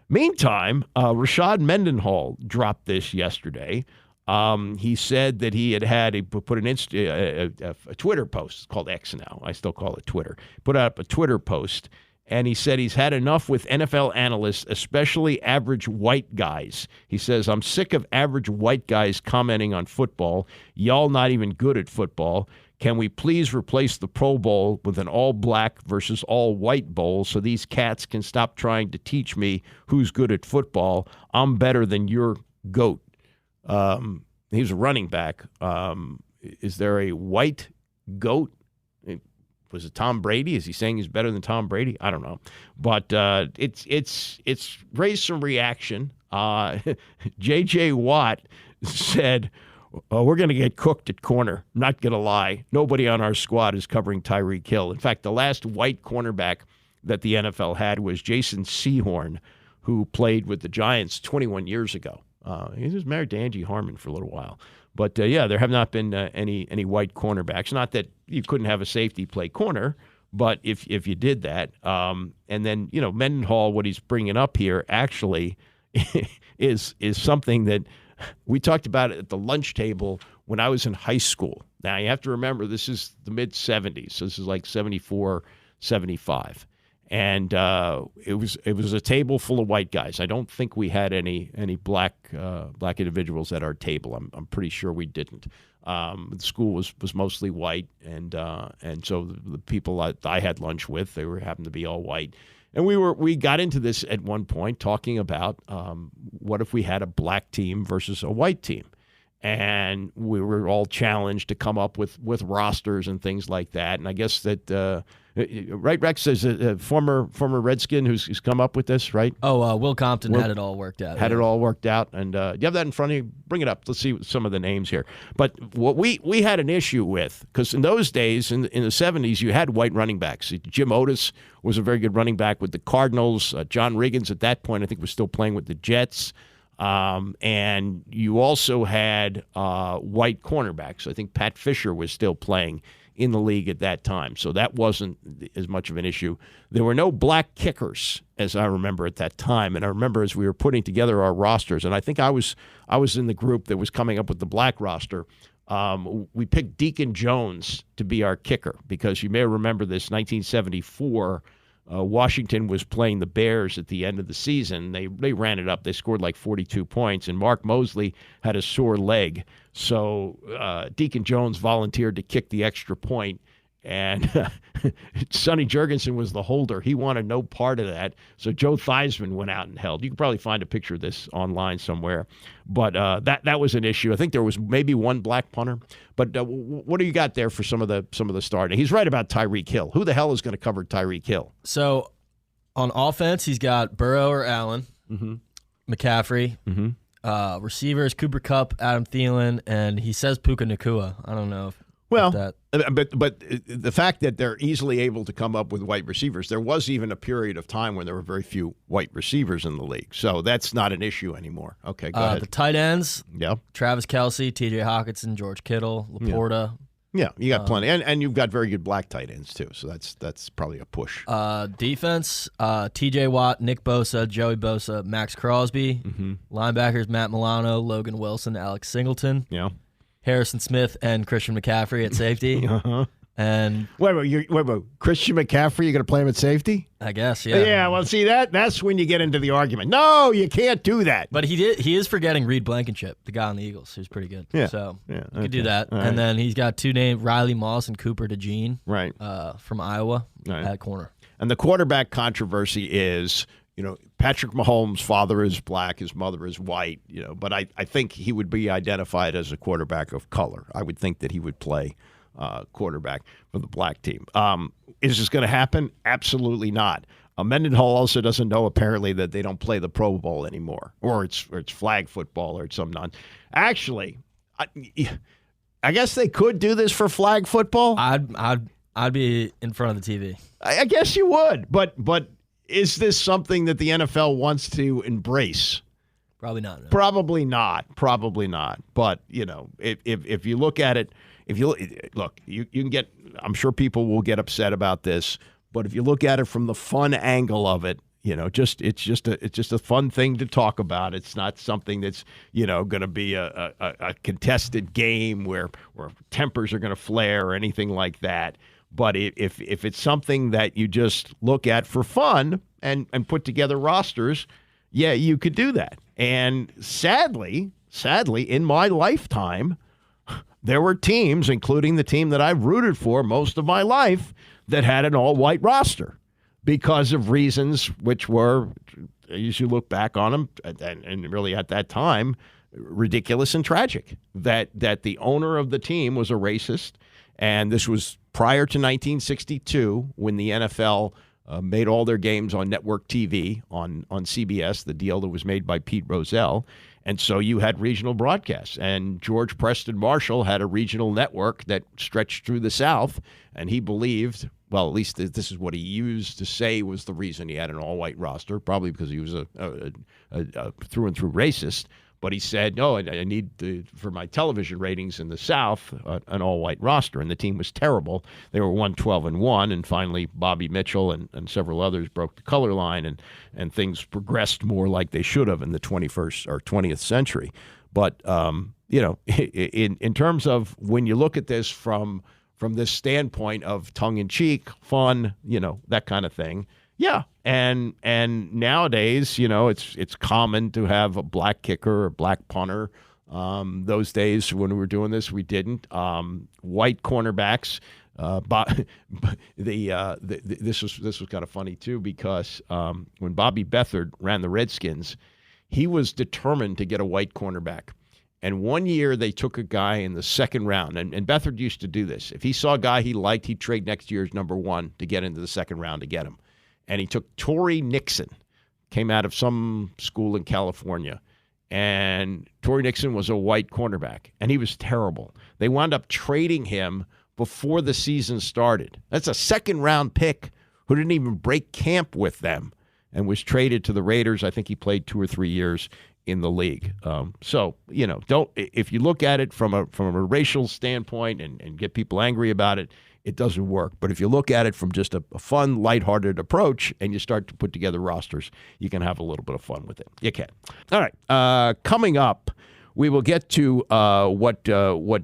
Meantime, Rashard Mendenhall dropped this yesterday. He said that he had put a Twitter post. It's called X now. I still call it Twitter. Put up a Twitter post, and he said he's had enough with NFL analysts, especially average white guys. He says, I'm sick of average white guys commenting on football. Y'all not even good at football. Can we please replace the Pro Bowl with an all-black versus all-white bowl so these cats can stop trying to teach me who's good at football? I'm better than your GOAT. He's a running back. Is there a white GOAT? Was it Tom Brady? Is he saying he's better than Tom Brady? I don't know. But it's raised some reaction. J.J. Watt said, we're going to get cooked at corner. Not going to lie. Nobody on our squad is covering Tyreek Hill. In fact, the last white cornerback that the NFL had was Jason Sehorn, who played with the Giants 21 years ago. He was married to Angie Harmon for a little while. But, there have not been any white cornerbacks. Not that you couldn't have a safety play corner, but if you did that. And then, Mendenhall, what he's bringing up here actually is something that we talked about at the lunch table when I was in high school. Now, you have to remember, this is the mid-'70s. So this is like 74, 75. And it was a table full of white guys. I don't think we had any black individuals at our table. I'm pretty sure we didn't. The school was mostly white, and so the people I had lunch with, they happened to be all white. And we got into this at one point, talking about what if we had a black team versus a white team, and we were all challenged to come up with rosters and things like that. And I guess that. Right, Rex is a former Redskin who's come up with this, right? Oh, Will Compton had it all worked out. Had it all worked out, and you have that in front of you. Bring it up. Let's see some of the names here. But what we had an issue with, because in those days, in the 70s, you had white running backs. Jim Otis was a very good running back with the Cardinals. John Riggins at that point, I think, was still playing with the Jets. And you also had white cornerbacks. I think Pat Fisher was still playing in the league at that time, so that wasn't as much of an issue. There were no black kickers, as I remember at that time, and I remember as we were putting together our rosters, and I think I was in the group that was coming up with the black roster. We picked Deacon Jones to be our kicker because you may remember this, 1974, Washington was playing the Bears at the end of the season. They ran it up. They scored like 42 points, and Mark Mosley had a sore leg. So Deacon Jones volunteered to kick the extra point, And Sonny Jurgensen was the holder. He wanted no part of that. So Joe Theismann went out and held. You can probably find a picture of this online somewhere. But that was an issue. I think there was maybe one black punter. But what do you got there for some of the starting? He's right about Tyreek Hill. Who the hell is going to cover Tyreek Hill? So on offense, he's got Burrow or Allen, McCaffrey. Receivers, Cooper Kupp, Adam Thielen, and he says Puka Nacua. I don't know if that. But the fact that they're easily able to come up with white receivers, there was even a period of time when there were very few white receivers in the league. So that's not an issue anymore. Okay, go ahead. The tight ends, yeah, Travis Kelce, T.J. Hawkinson, George Kittle, Laporta. Yeah, you got plenty. And you've got very good black tight ends, too. So that's probably a push. Defense, T.J. Watt, Nick Bosa, Joey Bosa, Max Crosby. Linebackers, Matt Milano, Logan Wilson, Alex Singleton. Yeah. Harrison Smith and Christian McCaffrey at safety. And wait, Christian McCaffrey, you're going to play him at safety? I guess, yeah. Yeah, well, see, that's when you get into the argument. No, you can't do that. But he is forgetting Reed Blankenship, the guy on the Eagles, who's pretty good. Yeah. So you could do that. And then he's got two names, Riley Moss and Cooper DeJean. Right. From Iowa at corner. And the quarterback controversy is, Patrick Mahomes' father is black, his mother is white, but I think he would be identified as a quarterback of color. I would think that he would play quarterback for the black team. Is this going to happen? Absolutely not. Mendenhall also doesn't know, apparently, that they don't play the Pro Bowl anymore, or it's flag football or some non. Actually, I guess they could do this for flag football. I'd be in front of the TV. I guess you would, but is this something that the NFL wants to embrace? Probably not. No. Probably not. But if you look at it, you can get. I'm sure people will get upset about this, but if you look at it from the fun angle of it, it's just a fun thing to talk about. It's not something that's going to be a contested game where tempers are going to flare or anything like that. But if it's something that you just look at for fun and put together rosters, yeah, you could do that. And sadly, in my lifetime, there were teams, including the team that I've rooted for most of my life, that had an all-white roster because of reasons which were, as you look back on them, and really at that time, ridiculous and tragic. That the owner of the team was a racist, and this was prior to 1962 when the NFL made all their games on network TV, on CBS, the deal that was made by Pete Rozelle. And so you had regional broadcasts. And George Preston Marshall had a regional network that stretched through the South. And he believed, well, at least this is what he used to say was the reason he had an all-white roster, probably because he was a through and through racist. But he said, no, I need for my television ratings in the South, an all-white roster. And the team was terrible. They were 1-12-1, and finally Bobby Mitchell and several others broke the color line, and things progressed more like they should have in the 21st or 20th century. But, in terms of when you look at this from this standpoint of tongue-in-cheek, fun, that kind of thing, yeah, and nowadays, it's common to have a black kicker or black punter. Those days when we were doing this, we didn't. White cornerbacks. This was kind of funny too, because when Bobby Beathard ran the Redskins, he was determined to get a white cornerback. And one year they took a guy in the second round, and Beathard used to do this. If he saw a guy he liked, he'd trade next year's number one to get into the second round to get him. And he took Torrey Nixon, came out of some school in California. And Torrey Nixon was a white cornerback, and he was terrible. They wound up trading him before the season started. That's a second-round pick who didn't even break camp with them and was traded to the Raiders. I think he played 2 or 3 years in the league. So, don't, if you look at it from a racial standpoint and get people angry about it, it doesn't work. But if you look at it from just a fun, lighthearted approach and you start to put together rosters, you can have a little bit of fun with it. You can. All right. Coming up, we will get to what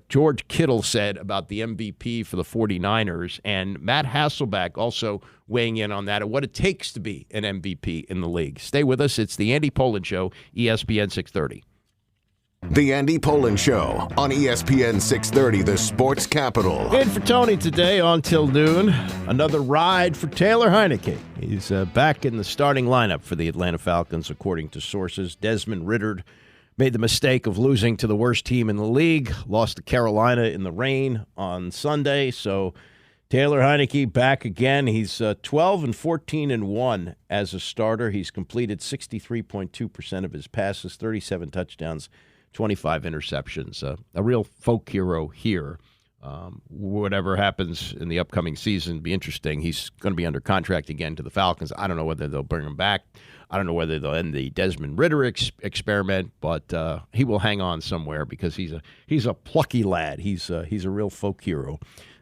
George Kittle said about the MVP for the 49ers, and Matt Hasselbeck also weighing in on that and what it takes to be an MVP in the league. Stay with us. It's the Andy Pollin Show, ESPN 630. The Andy Pollin Show on ESPN 630, the sports capital. In for Tony today on till noon. Another ride for Taylor Heineke. He's back in the starting lineup for the Atlanta Falcons, according to sources. Desmond Ridder made the mistake of losing to the worst team in the league, lost to Carolina in the rain on Sunday. So Taylor Heineke back again. He's 12-14-1 as a starter. He's completed 63.2% of his passes, 37 touchdowns, 25 interceptions. A real folk hero here. Whatever happens in the upcoming season, be interesting. He's going to be under contract again to the Falcons. I don't know whether they'll bring him back. I don't know whether they'll end the Desmond Ridder experiment, but he will hang on somewhere because he's a plucky lad. He's a real folk hero,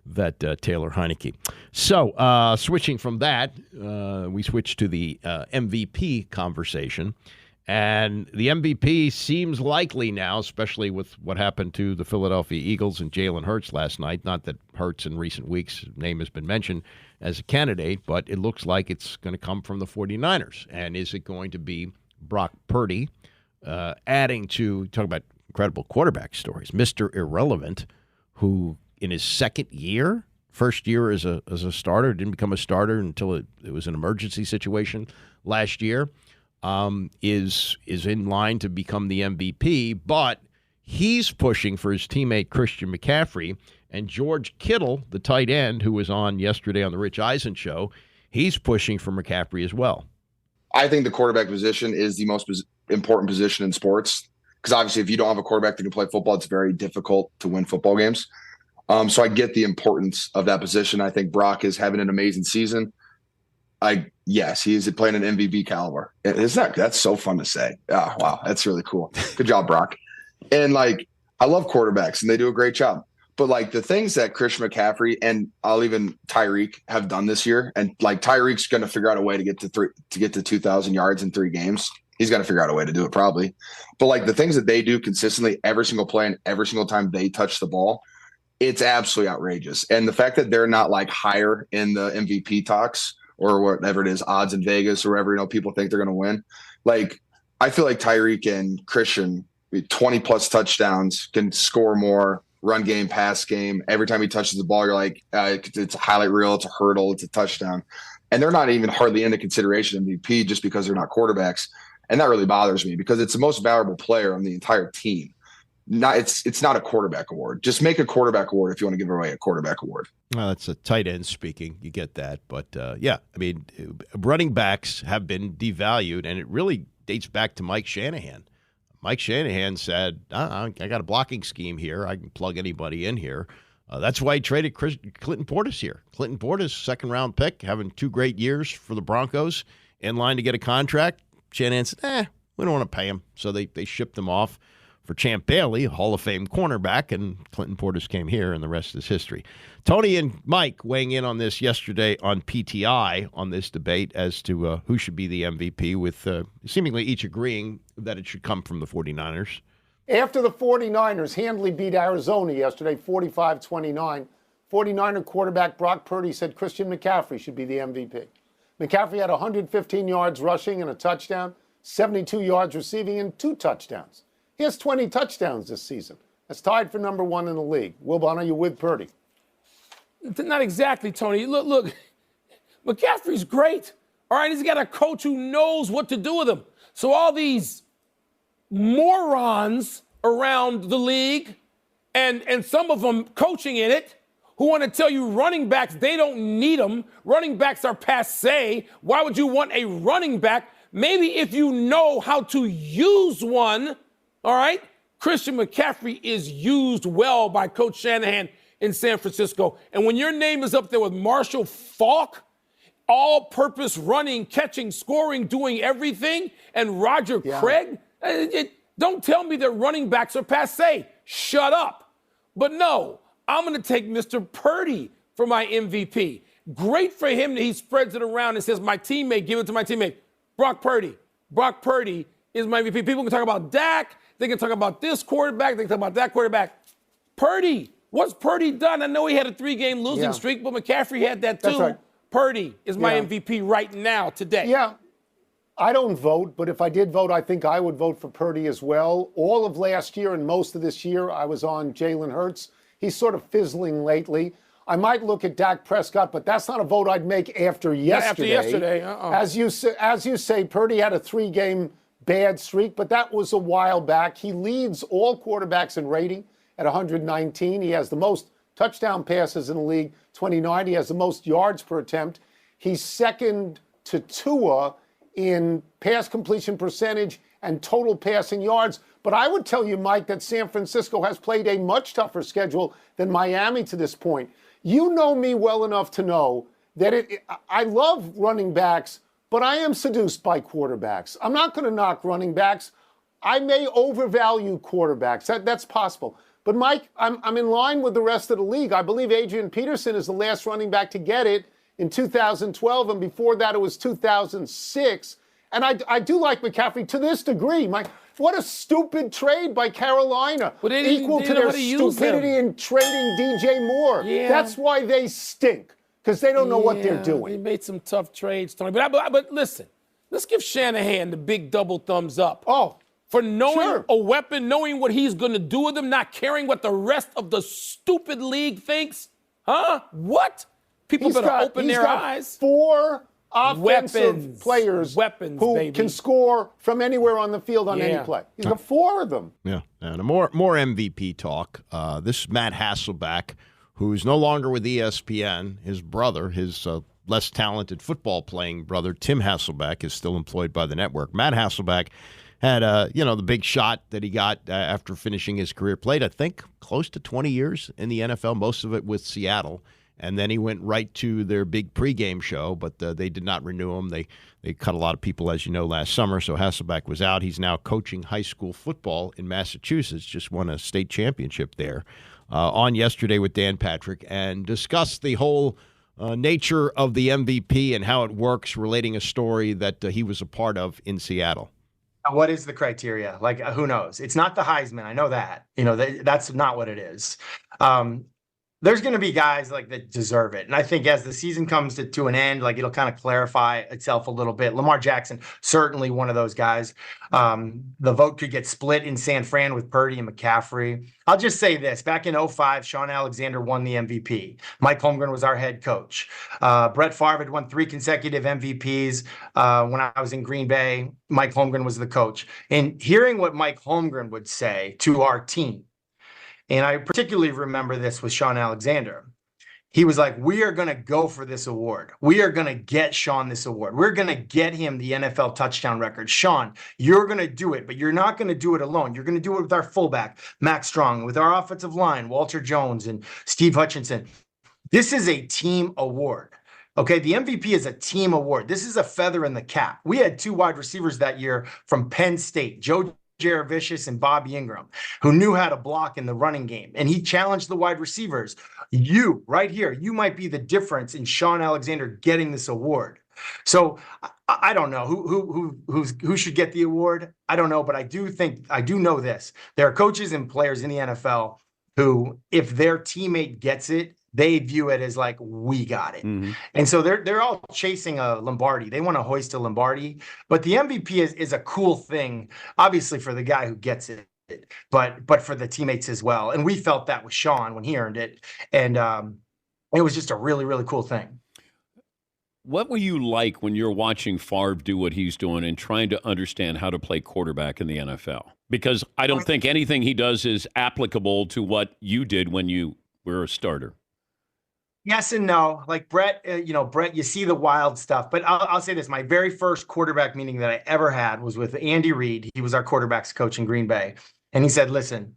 that Taylor Heineke. So switching from that, we switch to the MVP conversation. And the MVP seems likely now, especially with what happened to the Philadelphia Eagles and Jalen Hurts last night. Not that Hurts in recent weeks' name has been mentioned as a candidate, but it looks like it's going to come from the 49ers. And is it going to be Brock Purdy, adding to, talk about incredible quarterback stories, Mr. Irrelevant, who in his first year as a starter, didn't become a starter until it was an emergency situation last year, is in line to become the MVP, but he's pushing for his teammate Christian McCaffrey, and George Kittle, the tight end who was on yesterday on the Rich Eisen show, he's pushing for McCaffrey as well. I think the quarterback position is the most important position in sports, because obviously if you don't have a quarterback that can play football, it's very difficult to win football games. So I get the importance of that position. I think Brock is having an amazing season. Yes, he is playing an MVP caliber. That's so fun to say. Oh, wow, that's really cool. Good job, Brock. And I love quarterbacks, and they do a great job. But the things that Christian McCaffrey and I'll even Tyreek have done this year, and Tyreek's going to figure out a way to get to 2,000 yards in 3 games. He's going to figure out a way to do it probably. But the things that they do consistently every single play and every single time they touch the ball, it's absolutely outrageous. And the fact that they're not higher in the MVP talks or whatever it is, odds in Vegas or wherever, people think they're going to win. I feel like Tyreek and Christian, 20 plus touchdowns, can score more, run game, pass game. Every time he touches the ball, you're it's a highlight reel, it's a hurdle, it's a touchdown. And they're not even hardly into consideration MVP just because they're not quarterbacks. And that really bothers me because it's the most valuable player on the entire team. It's not a quarterback award. Just make a quarterback award if you want to give away a quarterback award. Well, that's a tight end speaking. You get that. But, running backs have been devalued, and it really dates back to Mike Shanahan. Mike Shanahan said, I got a blocking scheme here. I can plug anybody in here. That's why he traded Clinton Portis here. Clinton Portis, second-round pick, having 2 great years for the Broncos, in line to get a contract. Shanahan said, we don't want to pay him. So they shipped him off for Champ Bailey, a Hall of Fame cornerback, and Clinton Portis came here, and the rest is history. Tony and Mike weighing in on this yesterday on PTI on this debate as to who should be the MVP, with seemingly each agreeing that it should come from the 49ers. After the 49ers handily beat Arizona yesterday, 45-29, 49er quarterback Brock Purdy said Christian McCaffrey should be the MVP. McCaffrey had 115 yards rushing and a touchdown, 72 yards receiving and 2 touchdowns. He has 20 touchdowns this season. That's tied for number 1 in the league. Wilbon, are you with Purdy? Not exactly, Tony. Look, McCaffrey's great. All right, he's got a coach who knows what to do with him. So all these morons around the league, and some of them coaching in it, who want to tell you running backs, they don't need them. Running backs are passé. Why would you want a running back? Maybe if you know how to use one. All right? Christian McCaffrey is used well by Coach Shanahan in San Francisco. And when your name is up there with Marshall Faulk, all-purpose running, catching, scoring, doing everything, and Roger Craig, don't tell me that running backs are passé. Shut up. But no, I'm going to take Mr. Purdy for my MVP. Great for him that he spreads it around and says, my teammate, give it to my teammate. Brock Purdy. Brock Purdy is my MVP. People can talk about Dak. They can talk about this quarterback. They can talk about that quarterback. Purdy. What's Purdy done? I know he had a 3-game losing streak, but McCaffrey had that too. That's right. Purdy is my MVP right now, today. Yeah. I don't vote, but if I did vote, I think I would vote for Purdy as well. All of last year and most of this year, I was on Jalen Hurts. He's sort of fizzling lately. I might look at Dak Prescott, but that's not a vote I'd make after yesterday. After yesterday, As you say, Purdy had a 3-game bad streak, but that was a while back. He leads all quarterbacks in rating at 119. He has the most touchdown passes in the league, 29. He has the most yards per attempt. He's second to Tua in pass completion percentage and total passing yards. But I would tell you, Mike, that San Francisco has played a much tougher schedule than Miami to this point. You know me well enough to know that I love running backs, but I am seduced by quarterbacks. I'm not going to knock running backs. I may overvalue quarterbacks. That's possible. But, Mike, I'm in line with the rest of the league. I believe Adrian Peterson is the last running back to get it in 2012, and before that it was 2006. And I do like McCaffrey to this degree. What a stupid trade by Carolina. Equal to their stupidity in trading DJ Moore. Yeah. That's why they stink, because they don't know what they're doing. They made some tough trades, Tony. But listen, let's give Shanahan the big double thumbs up. For knowing a weapon, knowing what he's going to do with them, not caring what the rest of the stupid league thinks. Huh? What? People better open their eyes. 4 offensive players who can score from anywhere on the field on any play. He's got 4 of them. Yeah, and more MVP talk. This is Matt Hasselbeck, who's no longer with ESPN. His brother, his less talented football-playing brother, Tim Hasselbeck, is still employed by the network. Matt Hasselbeck had, the big shot that he got after finishing his career. Played, I think, close to 20 years in the NFL, most of it with Seattle. And then he went right to their big pregame show, but they did not renew him. They cut a lot of people, as you know, last summer, so Hasselbeck was out. He's now coaching high school football in Massachusetts, just won a state championship there, on yesterday with Dan Patrick, and discussed the whole nature of the MVP and how it works, relating a story that he was a part of in Seattle. What is the criteria? Who knows? It's not the Heisman. I know that. That's not what it is. There's going to be guys that deserve it. And I think as the season comes to an end, it'll kind of clarify itself a little bit. Lamar Jackson, certainly one of those guys. The vote could get split in San Fran with Purdy and McCaffrey. I'll just say this. Back in 2005, Sean Alexander won the MVP. Mike Holmgren was our head coach. Brett Favre had won 3 consecutive MVPs when I was in Green Bay. Mike Holmgren was the coach. And hearing what Mike Holmgren would say to our team, and I particularly remember this with Sean Alexander. He was like, we are going to go for this award. We are going to get Sean this award. We're going to get him the NFL touchdown record. Sean, you're going to do it, but you're not going to do it alone. You're going to do it with our fullback, Max Strong, with our offensive line, Walter Jones and Steve Hutchinson. This is a team award. Okay, the MVP is a team award. This is a feather in the cap. We had 2 wide receivers that year from Penn State, Joe Jaravicious and Bobby Ingram, who knew how to block in the running game. And he challenged the wide receivers. You, right here, you might be the difference in Sean Alexander getting this award. So I don't know who should get the award. I don't know, but I do know this. There are coaches and players in the NFL who, if their teammate gets it, they view it as we got it. Mm-hmm. And so they're all chasing a Lombardi. They want to hoist a Lombardi. But the MVP is a cool thing, obviously, for the guy who gets it, but for the teammates as well. And we felt that with Sean when he earned it. And it was just a really, really cool thing. What were you like when you're watching Favre do what he's doing and trying to understand how to play quarterback in the NFL? Because I don't think anything he does is applicable to what you did when you were a starter. Yes and no. Brett, Brett, you see the wild stuff. But I'll say this. My very first quarterback meeting that I ever had was with Andy Reid. He was our quarterbacks coach in Green Bay. And he said, listen,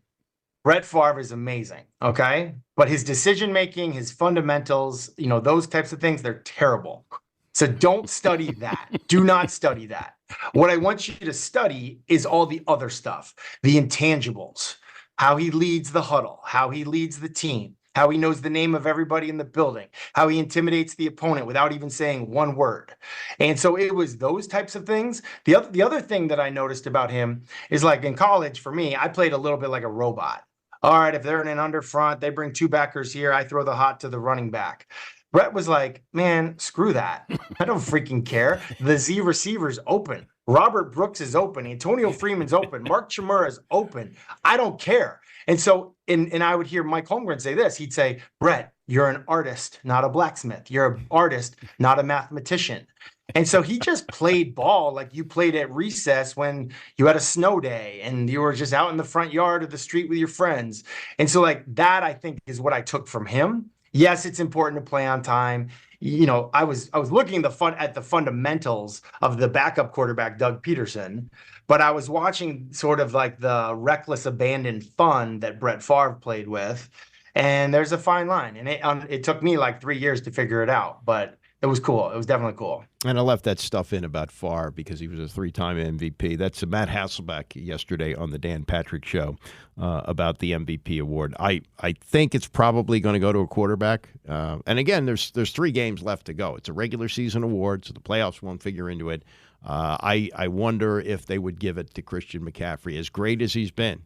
Brett Favre is amazing, okay? But his decision-making, his fundamentals, those types of things, they're terrible. So don't study that. Do not study that. What I want you to study is all the other stuff, the intangibles, how he leads the huddle, how he leads the team, how he knows the name of everybody in the building, how he intimidates the opponent without even saying one word. And so it was those types of things. The other thing that I noticed about him is in college, for me, I played a little bit like a robot. All right, if they're in an under front, they bring 2 backers here, I throw the hot to the running back. Brett was like, man, screw that. I don't freaking care. The Z receiver's open. Robert Brooks is open. Antonio Freeman's open. Mark Chmura's open. I don't care. And so, and I would hear Mike Holmgren say this. He'd say, Brett, you're an artist, not a blacksmith. You're an artist, not a mathematician. And so he just played ball like you played at recess when you had a snow day and you were just out in the front yard of the street with your friends. And so like that, I think, is what I took from him. Yes, it's important to play on time. You know, I was looking at the fundamentals of the backup quarterback, Doug Peterson, but I was watching sort of like the reckless abandoned fun that Brett Favre played with. And there's a fine line. And it took me like 3 years to figure it out, but it was cool. It was definitely cool. And I left that stuff in about Favre because he was a 3-time MVP. That's Matt Hasselbeck yesterday on the Dan Patrick Show about the MVP award. I think it's probably going to go to a quarterback. And again, there's 3 games left to go. It's a regular season award, so the playoffs won't figure into it. I wonder if they would give it to Christian McCaffrey. As great as he's been,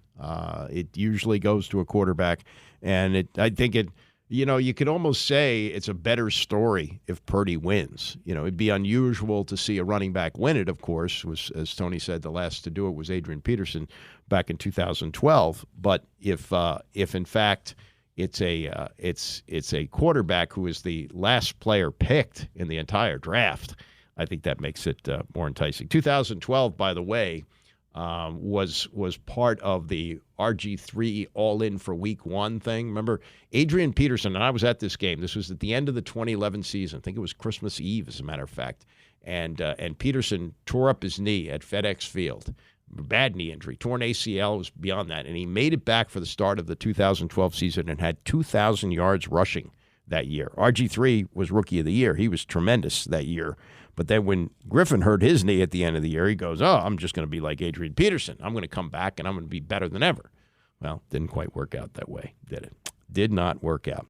it usually goes to a quarterback. And I think you know, you could almost say it's a better story if Purdy wins. You know, it'd be unusual to see a running back win it, of course. As Tony said, the last to do it was Adrian Peterson back in 2012. But if in fact it's a quarterback who is the last player picked in the entire draft, I think that makes it more enticing. 2012, by the way, was part of the RG3 all-in for week 1 thing. Remember, Adrian Peterson, and I was at this game. This was at the end of the 2011 season. I think it was Christmas Eve, as a matter of fact. And Peterson tore up his knee at FedEx Field. Bad knee injury. Torn ACL, was beyond that. And he made it back for the start of the 2012 season and had 2,000 yards rushing that year. RG3 was Rookie of the Year. He was tremendous that year. But then when Griffin hurt his knee at the end of the year, he goes, I'm just going to be like Adrian Peterson. I'm going to come back, and I'm going to be better than ever. Well, didn't quite work out that way, did it? Did not work out.